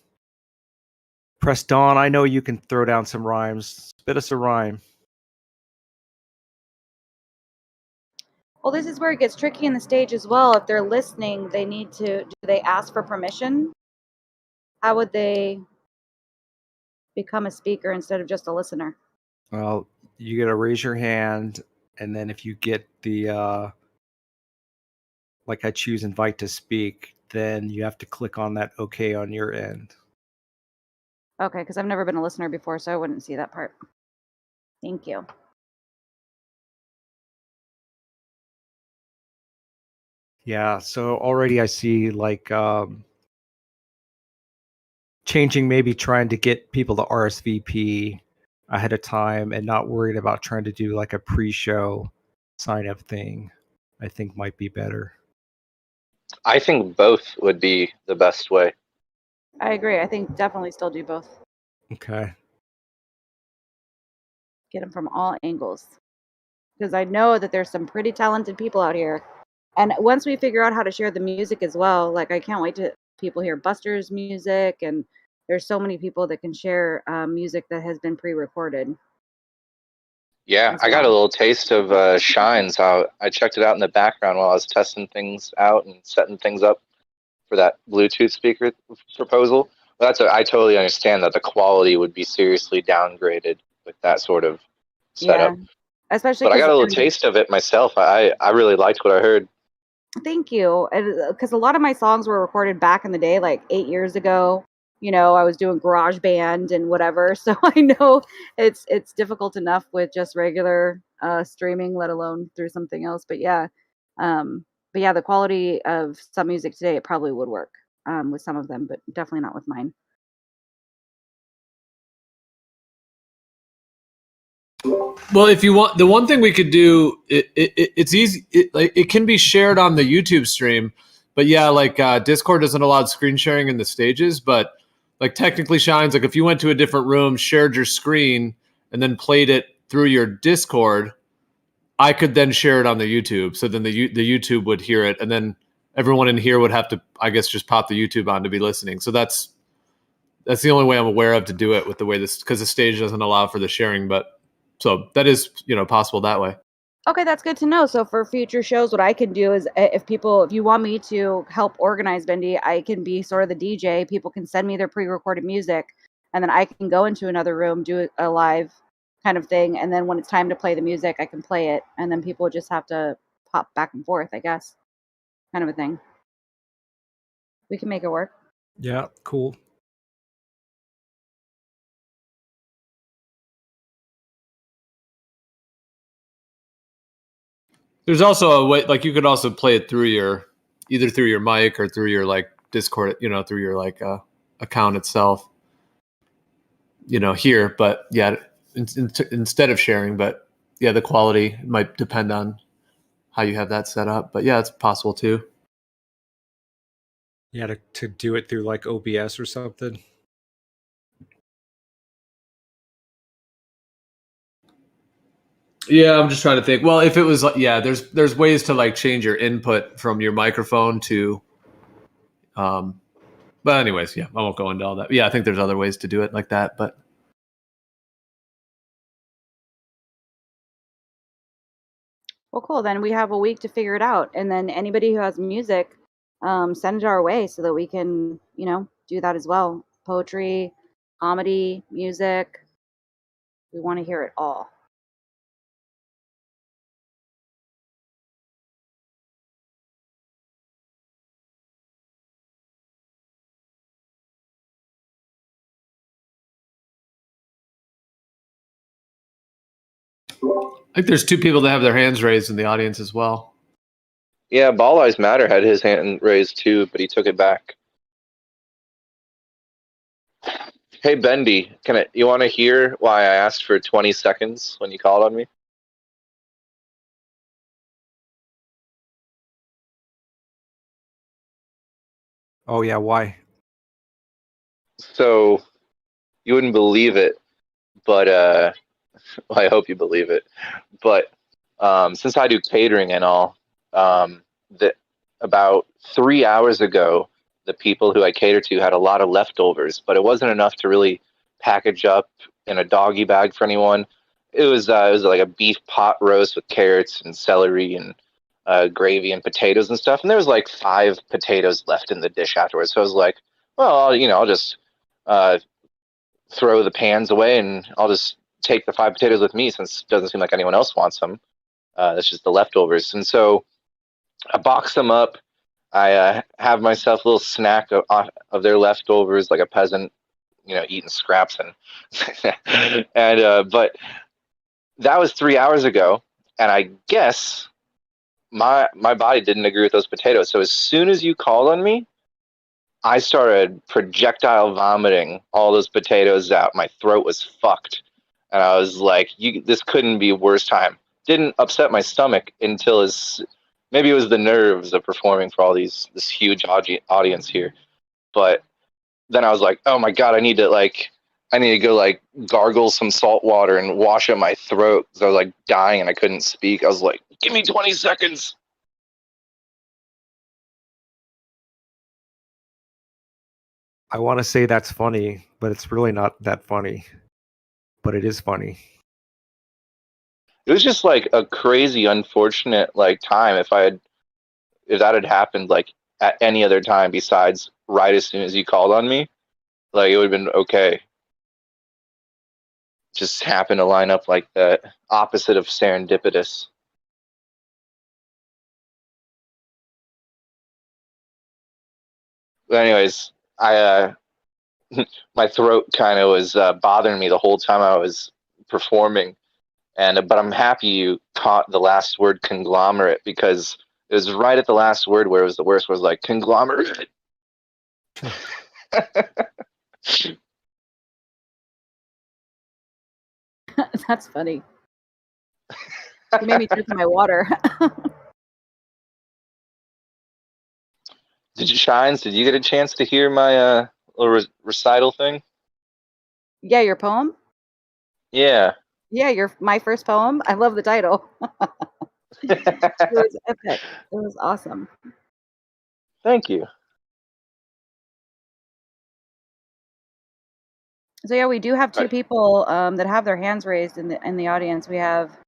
press Dawn, I know you can throw down some rhymes. Spit us a rhyme. Well, this is where it gets tricky in the stage as well. If they're listening, they need to, do they ask for permission? How would they become a speaker instead of just a listener? Well, you got to raise your hand, and then if you get the like I choose invite to speak, then you have to click on that OK on your end. Okay, because I've never been a listener before, so I wouldn't see that part. Thank you. Yeah, so already I see like changing, maybe trying to get people to RSVP ahead of time and not worried about trying to do like a pre-show sign up thing, I think might be better. I think both would be the best way. I agree. I think definitely still do both. Okay. Get them from all angles. Because I know that there's some pretty talented people out here. And once we figure out how to share the music as well, like I can't wait to people hear Buster's music, and there's so many people that can share music that has been pre-recorded. Yeah, I got a little taste of Shines. How I checked it out in the background while I was testing things out and setting things up for that Bluetooth speaker proposal. But I totally understand that the quality would be seriously downgraded with that sort of setup. Yeah, especially but I got a little because taste of it myself. I really liked what I heard. thank you. Because a lot of my songs were recorded back in the day, like 8 years ago. You know, I was doing garage band and whatever. So I know it's difficult enough with just regular streaming, let alone through something else. But yeah, the quality of some music today, it probably would work with some of them, but definitely not with mine. Well, if you want, the one thing we could do, it's easy. It can be shared on the YouTube stream, but yeah, like Discord doesn't allow screen sharing in the stages. But like technically, Shines, like if you went to a different room, shared your screen, and then played it through your Discord, I could then share it on the YouTube. So then the YouTube would hear it, and then everyone in here would have to, I guess, just pop the YouTube on to be listening. So that's the only way I'm aware of to do it with the way this, because the stage doesn't allow for the sharing, but. So that is, possible that way. Okay, that's good to know. So for future shows, what I can do is if you want me to help organize Bendy, I can be sort of the DJ. People can send me their pre-recorded music, and then I can go into another room, do a live kind of thing. And then when it's time to play the music, I can play it. And then people just have to pop back and forth, I guess, kind of a thing. We can make it work. Yeah, cool. There's also a way, like you could also play it through either through your mic or through your like Discord, through your like account itself, here. But yeah, instead of sharing, but yeah, the quality might depend on how you have that set up. But yeah, it's possible too. Yeah, to do it through like OBS or something. Yeah, I'm just trying to think. Well, if it was like, yeah, there's ways to like change your input from your microphone to, but anyways, yeah, I won't go into all that. Yeah, I think there's other ways to do it like that, but. Well, cool. Then we have a week to figure it out, and then anybody who has music, send it our way so that we can, do that as well. Poetry, comedy, music. We want to hear it all. I think there's two people that have their hands raised in the audience as well. Yeah, Ball Eyes Matter had his hand raised too, but he took it back. Hey Bendy, you want to hear why I asked for 20 seconds when you called on me? Oh yeah, why? So you wouldn't believe it, but well, I hope you believe it. But since I do catering and all, that about 3 hours ago, the people who I cater to had a lot of leftovers, but it wasn't enough to really package up in a doggy bag for anyone. It was like a beef pot roast with carrots and celery and gravy and potatoes and stuff. And there was like 5 potatoes left in the dish afterwards. So I was like, well, I'll just throw the pans away and I'll just take the 5 potatoes with me since it doesn't seem like anyone else wants them. That's just the leftovers. And so I box them up. I have myself a little snack of their leftovers, like a peasant, eating scraps and but that was 3 hours ago, and I guess my body didn't agree with those potatoes. So as soon as you called on me, I started projectile vomiting all those potatoes out. My throat was fucked, and I was like, "This couldn't be a worse time." Didn't upset my stomach until maybe it was the nerves of performing for this huge audience here. But then I was like, "Oh my god, I need to go gargle some salt water and wash out my throat," because I was like dying and I couldn't speak. I was like, "Give me 20 seconds." I want to say that's funny, but it's really not that funny. But it is funny. It was just like a crazy, unfortunate time. If that had happened at any other time besides right as soon as you called on me, it would have been okay. Just happened to line up like that, opposite of serendipitous. But anyways, my throat kind of was bothering me the whole time I was performing, but I'm happy you caught the last word, conglomerate, because it was right at the last word where it was the worst. Was like conglomerate. That's funny. You made me drink my water. Did you get a chance to hear my little recital thing? Yeah, your poem? Yeah. Yeah, my first poem. I love the title. It was epic. It was awesome. Thank you. So yeah, we do have 2 people that have their hands raised in the audience. We have,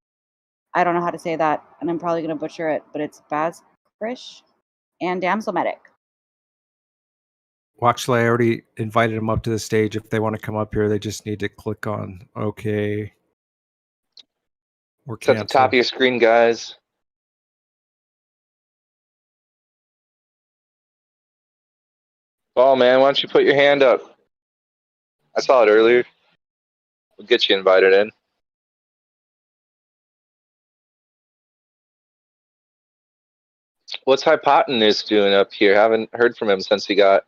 I don't know how to say that, and I'm probably going to butcher it, but it's Bazkrish and Damsel Medic. Well, actually, I already invited them up to the stage. If they want to come up here, they just need to click on OK or It's at cancel. the top of your screen, guys. Oh man, why don't you put your hand up? I saw it earlier. We'll get you invited in. What's Hypotenuse doing up here? Haven't heard from him since he got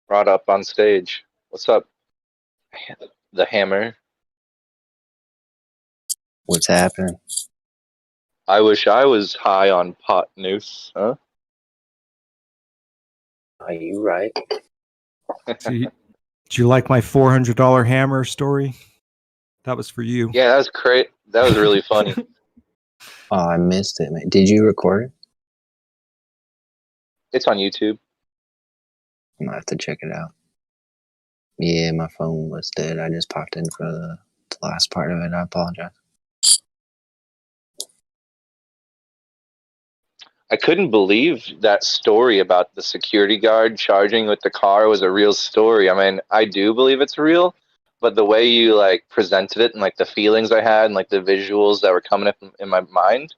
brought up on stage. What's up, the Hammer? What's happening? I wish I was high on pot noose, huh? Are you right? Do you like my $400 hammer story? That was for you. Yeah, that was great. That was really funny. Oh, I missed it, man. Did you record it? It's on YouTube. I'm gonna have to check it out. Yeah, my phone was dead. I just popped in for the last part of it. I apologize. I couldn't believe that story about the security guard charging with the car was a real story. I mean, I do believe it's real, but the way you like presented it and like the feelings I had and like the visuals that were coming up in my mind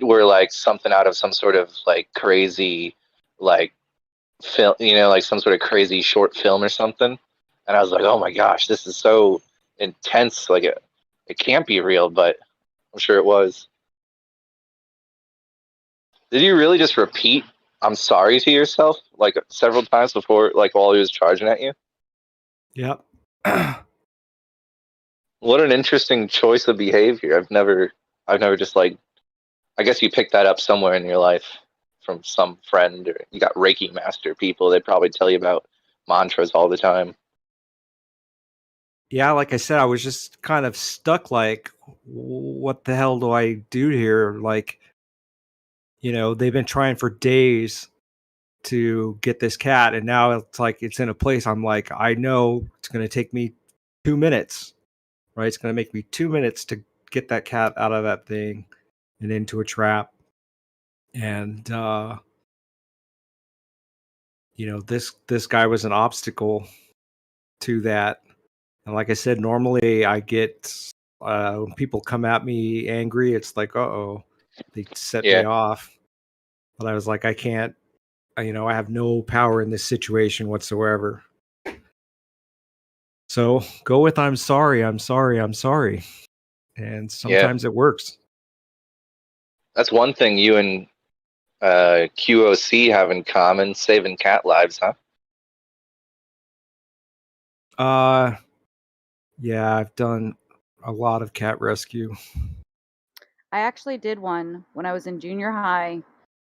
were like something out of some sort of like crazy like film, you know, like some sort of crazy short film or something. And I was like, oh my gosh, this is so intense. Like it can't be real, but I'm sure it was. Did you really just repeat "I'm sorry" to yourself like several times before, like while he was charging at you? Yep. What an interesting choice of behavior. I've never just like. I guess you picked that up somewhere in your life from some friend, or you got Reiki master people. They probably tell you about mantras all the time. Yeah, like I said, I was just kind of stuck. Like, what the hell do I do here? Like, they've been trying for days to get this cat, and now it's like it's in a place. I'm like, I know it's going to take me 2 minutes, right? It's going to make me 2 minutes to get that cat out of that thing and into a trap. And this guy was an obstacle to that. And like I said, normally I get when people come at me angry, it's like, uh-oh, they set me Yeah. off. But I was like, I can't, I have no power in this situation whatsoever. So go with I'm sorry. And sometimes it works. That's one thing you and QOC have in common, saving cat lives, huh? Yeah, I've done a lot of cat rescue. I actually did one when I was in junior high,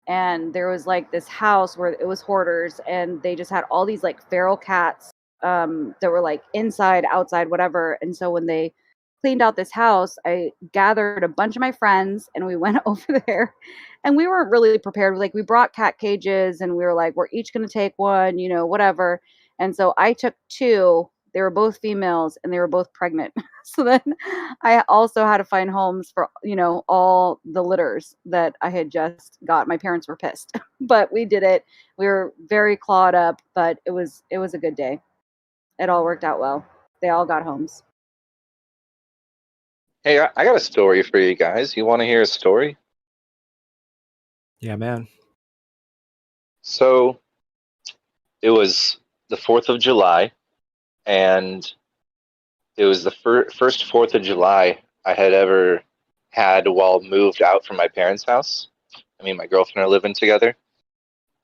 and there was like this house where it was hoarders, and they just had all these like feral cats that were like inside, outside, whatever. And so when they cleaned out this house, I gathered a bunch of my friends and we went over there, and we weren't really prepared. Like, we brought cat cages and we were like, we're each going to take one, whatever. And so I took two. They were both females and they were both pregnant. So then I also had to find homes for, all the litters that I had just got. My parents were pissed, but we did it. We were very clawed up, but it was a good day. It all worked out well. They all got homes. Hey, I got a story for you guys. You want to hear a story? Yeah, man. So it was the 4th of July, and it was the first 4th of July I had ever had while moved out from my parents' house. I mean, my girlfriend are living together,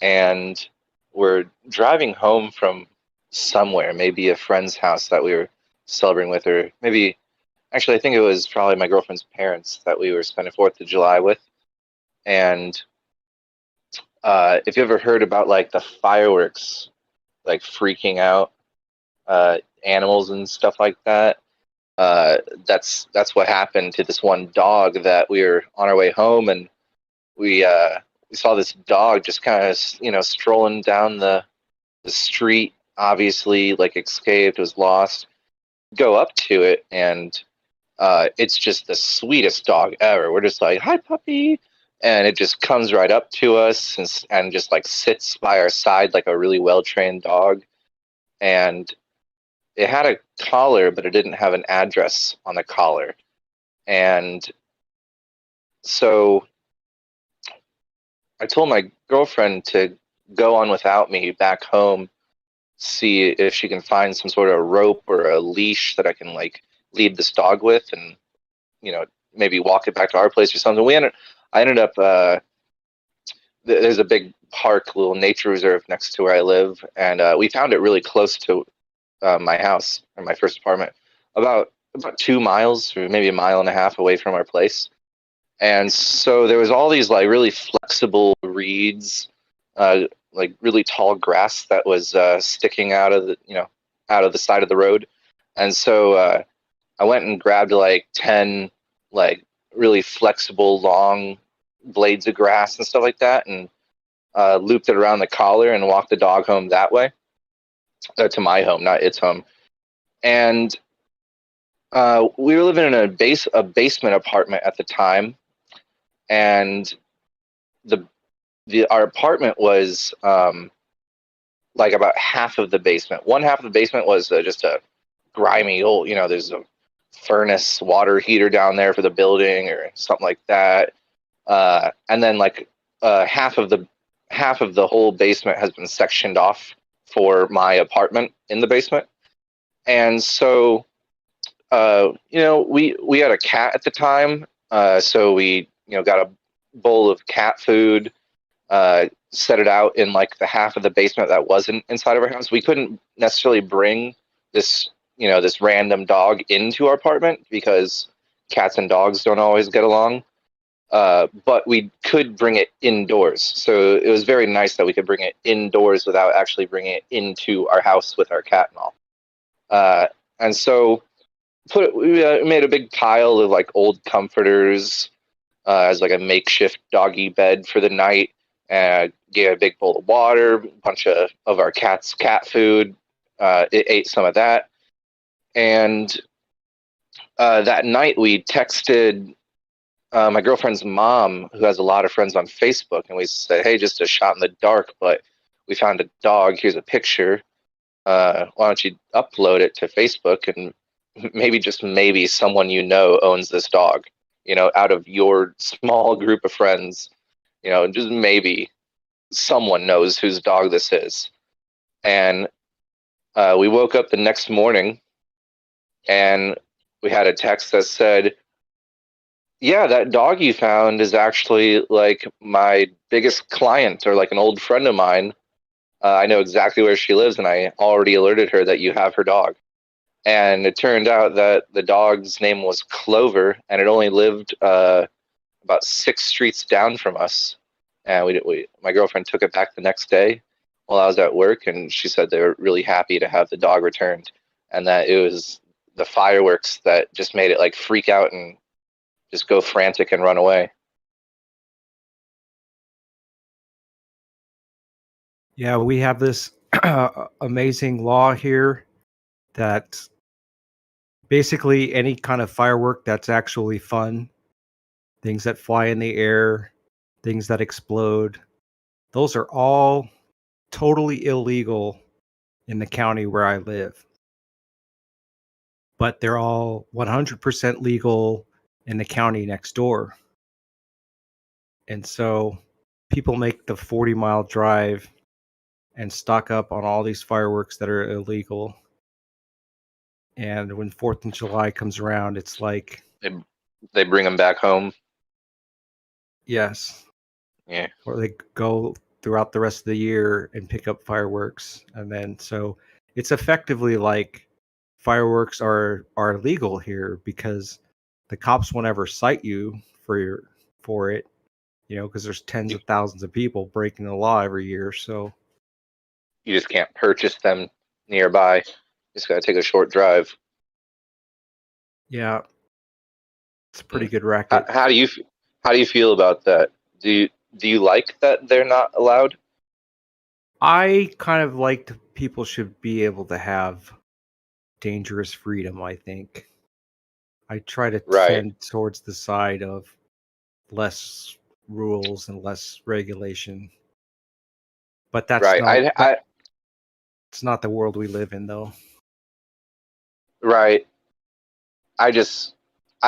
and we're driving home from somewhere, maybe a friend's house that we were celebrating with, or maybe, actually, I think it was probably my girlfriend's parents that we were spending 4th of July with. And if you ever heard about like the fireworks, like freaking out animals and stuff like that, that's what happened to this one dog that we were on our way home, and we saw this dog just kind of strolling down the street, obviously like escaped, was lost. Go up to it, and it's just the sweetest dog ever. We're just like, hi puppy, and it just comes right up to us and just like sits by our side like a really well-trained dog. And it had a collar, but it didn't have an address on the collar. And so I told my girlfriend to go on without me back home, see if she can find some sort of rope or a leash that I can like lead this dog with, and maybe walk it back to our place or something. I ended up there's a big park, little nature reserve next to where I live, and we found it really close to my house or my first apartment, about 2 miles or maybe a mile and a half away from our place. And so there was all these like really flexible reeds, like really tall grass that was sticking out of the side of the road. And so I went and grabbed like 10 like really flexible, long blades of grass and stuff like that, and looped it around the collar and walked the dog home that way. To my home, not its home. And we were living in a basement apartment at the time, and our apartment was like about half of the basement. One half of the basement was just a grimy old, there's a furnace water heater down there for the building or something like that. And then like half of the whole basement has been sectioned off for my apartment in the basement. And so, we had a cat at the time. So we, got a bowl of cat food, set it out in like the half of the basement that wasn't inside of our house. We couldn't necessarily bring this, this random dog into our apartment because cats and dogs don't always get along. But we could bring it indoors. So it was very nice that we could bring it indoors without actually bringing it into our house with our cat and all. And so we made a big pile of like old comforters as like a makeshift doggy bed for the night. And gave a big bowl of water, a bunch of our cat's cat food. It ate some of that. And that night we texted my girlfriend's mom, who has a lot of friends on Facebook, and we said, hey, just a shot in the dark, but we found a dog. Here's a picture. Why don't you upload it to Facebook, and maybe, just maybe, someone owns this dog, out of your small group of friends. Just maybe someone knows whose dog this is. And we woke up the next morning and we had a text that said, yeah, that dog you found is actually like my biggest client, or like an old friend of mine. I know exactly where she lives, and I already alerted her that you have her dog. And it turned out that the dog's name was Clover, and it only lived about 6 streets down from us. And my girlfriend took it back the next day while I was at work, and she said they were really happy to have the dog returned, and that it was the fireworks that just made it like freak out and just go frantic and run away. Yeah, we have this amazing law here that basically any kind of firework that's actually fun, things that fly in the air, things that explode, those are all totally illegal in the county where I live. But they're all 100% legal in the county next door. And so people make the 40-mile drive and stock up on all these fireworks that are illegal. And when 4th of July comes around, it's like... They bring them back home? Yes. Yeah. Or they go throughout the rest of the year and pick up fireworks. And then, so it's effectively like fireworks are legal here because the cops won't ever cite you for it, because there's tens of thousands of people breaking the law every year. So you just can't purchase them nearby. You just got to take a short drive. Yeah, it's a pretty good racket. How do you feel about that? Do you like that they're not allowed? I kind of like people should be able to have dangerous freedom, I think. I try to tend towards the side of less rules and less regulation. But that's it's not the world we live in, though. Right. I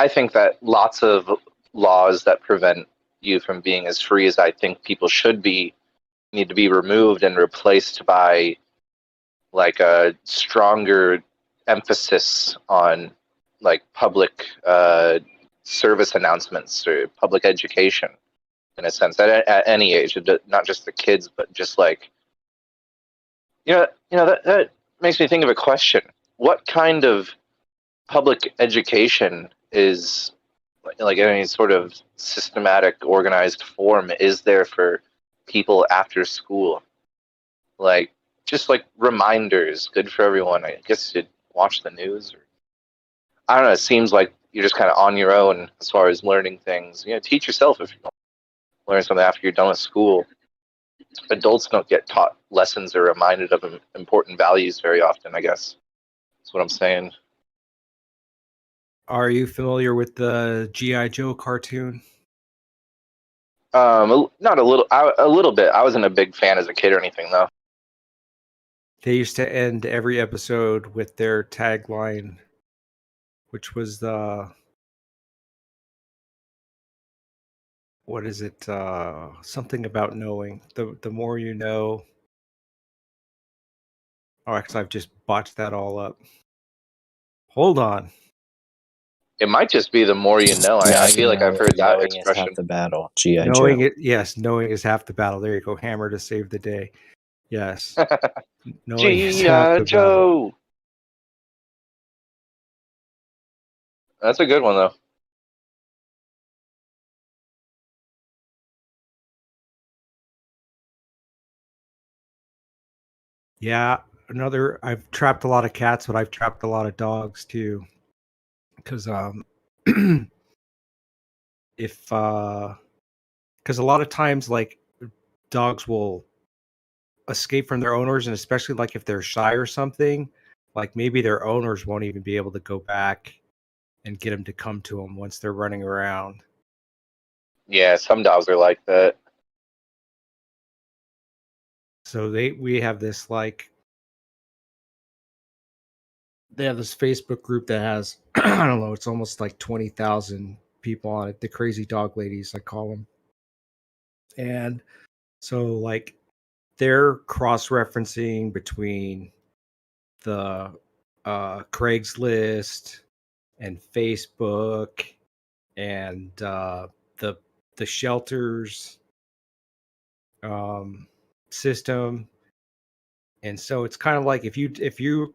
think that lots of laws that prevent you from being as free as I think people should be need to be removed and replaced by like a stronger emphasis on like public service announcements or public education, in a sense, at any age, not just the kids, but just like, that makes me think of a question. What kind of public education is like any sort of systematic, organized form is there for people after school? Like, just like reminders, good for everyone. I guess you'd watch the news. I don't know. It seems like you're just kind of on your own as far as learning things. You know, teach yourself if you want to learn something after you're done with school. Adults don't get taught lessons or reminded of important values very often, I guess. That's what I'm saying. Are you familiar with the G.I. Joe cartoon? Not a little bit. I wasn't a big fan as a kid or anything, though. They used to end every episode with their tagline, which was what is it? Something about knowing. The more you know. Oh, actually, I've just botched that all up. Hold on. It might just be the more you know. Now I feel like I've heard that knowing is expression. half the battle. G.I. Knowing Joe. it, yes, knowing is half the battle. There you go, hammer to save the day. Yes, knowing is half G.I. the battle. Joe. That's a good one, though. Yeah, I've trapped a lot of cats, but I've trapped a lot of dogs too. Because because a lot of times like dogs will escape from their owners, and especially like if they're shy or something, like maybe their owners won't even be able to go back and get them to come to them once they're running around. Yeah, some dogs are like that. So we have this like they have this Facebook group that has I don't know, it's almost like 20,000 people on it. The crazy dog ladies, I call them. And so like they're cross-referencing between the Craigslist and Facebook and the shelters system. And so it's kind of like if you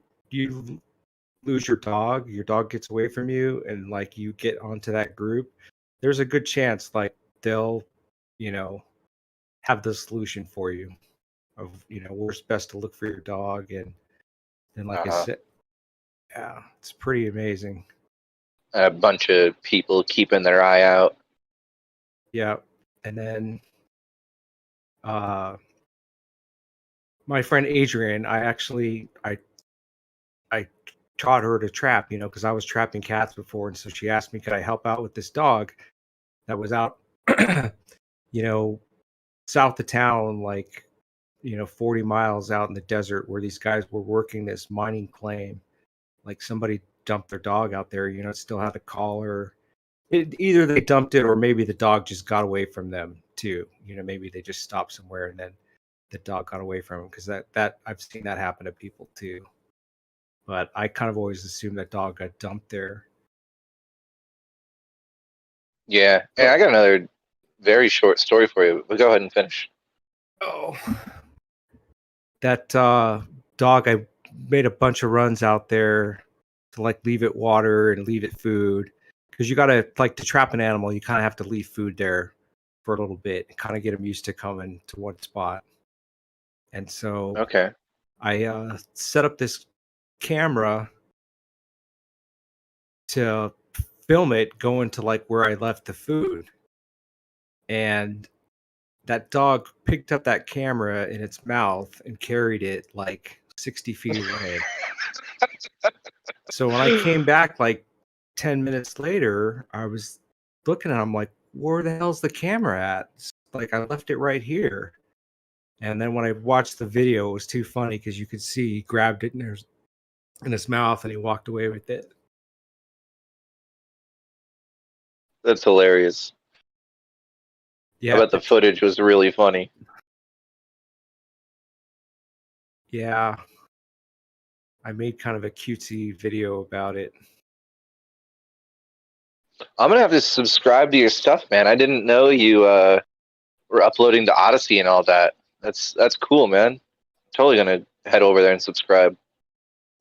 lose your dog gets away from you, and like you get onto that group, there's a good chance like they'll, have the solution for you of, where's best to look for your dog. And then like I said, yeah, it's pretty amazing. A bunch of people keeping their eye out. Yeah. And then my friend Adrian, I taught her to trap, because I was trapping cats before. And so she asked me, could I help out with this dog that was out, south of town, like, 40 miles out in the desert where these guys were working this mining claim. Like somebody dumped their dog out there, still had a collar. Either they dumped it or maybe the dog just got away from them too. Maybe they just stopped somewhere and then the dog got away from them, because that I've seen that happen to people too. But I kind of always assumed that dog got dumped there. Yeah. Hey, I got another very short story for you, but go ahead and finish. Oh. That dog, I made a bunch of runs out there to like leave it water and leave it food. Because you got to, like, to trap an animal, you kind of have to leave food there for a little bit and kind of get them used to coming to one spot. And so Okay. I set up this camera to film it going to like where I left the food. And that dog picked up that camera in its mouth and carried it like 60 feet away. So when I came back like 10 minutes later, I was looking at him like, where the hell's the camera at? Like, I left it right here. And then when I watched the video, it was too funny because you could see he grabbed it in his mouth and he walked away with it. That's hilarious. Yeah. I bet the footage was really funny. Yeah. I made kind of a cutesy video about it. I'm gonna have to subscribe to your stuff, man. I didn't know you were uploading to Odyssey and all that. That's cool, man. Totally gonna head over there and subscribe.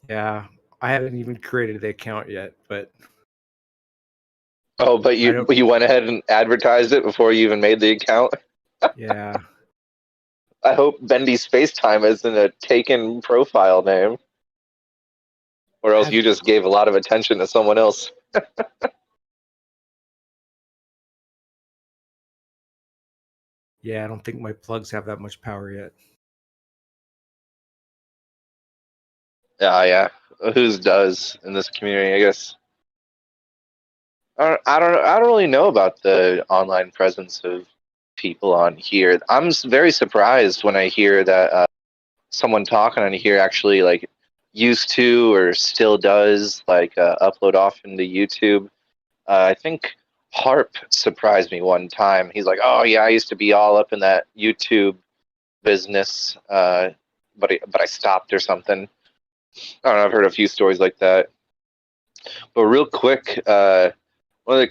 Yeah. I haven't even created the account yet, but Oh, but you went ahead and advertised it before you even made the account? yeah. I hope Bendy Spacetime isn't a taken profile name. Or else you just gave a lot of attention to someone else. Yeah, I don't think my plugs have that much power yet. Yeah. Whose does in this community? I guess. I don't really know about the online presence of people on here. I'm very surprised when I hear that someone talking on here actually like used to or still does like upload off into YouTube. I think Harp surprised me one time. He's like, "Oh yeah, I used to be all up in that YouTube business, but I stopped or something." I don't know. I've heard a few stories like that. But real quick, one of the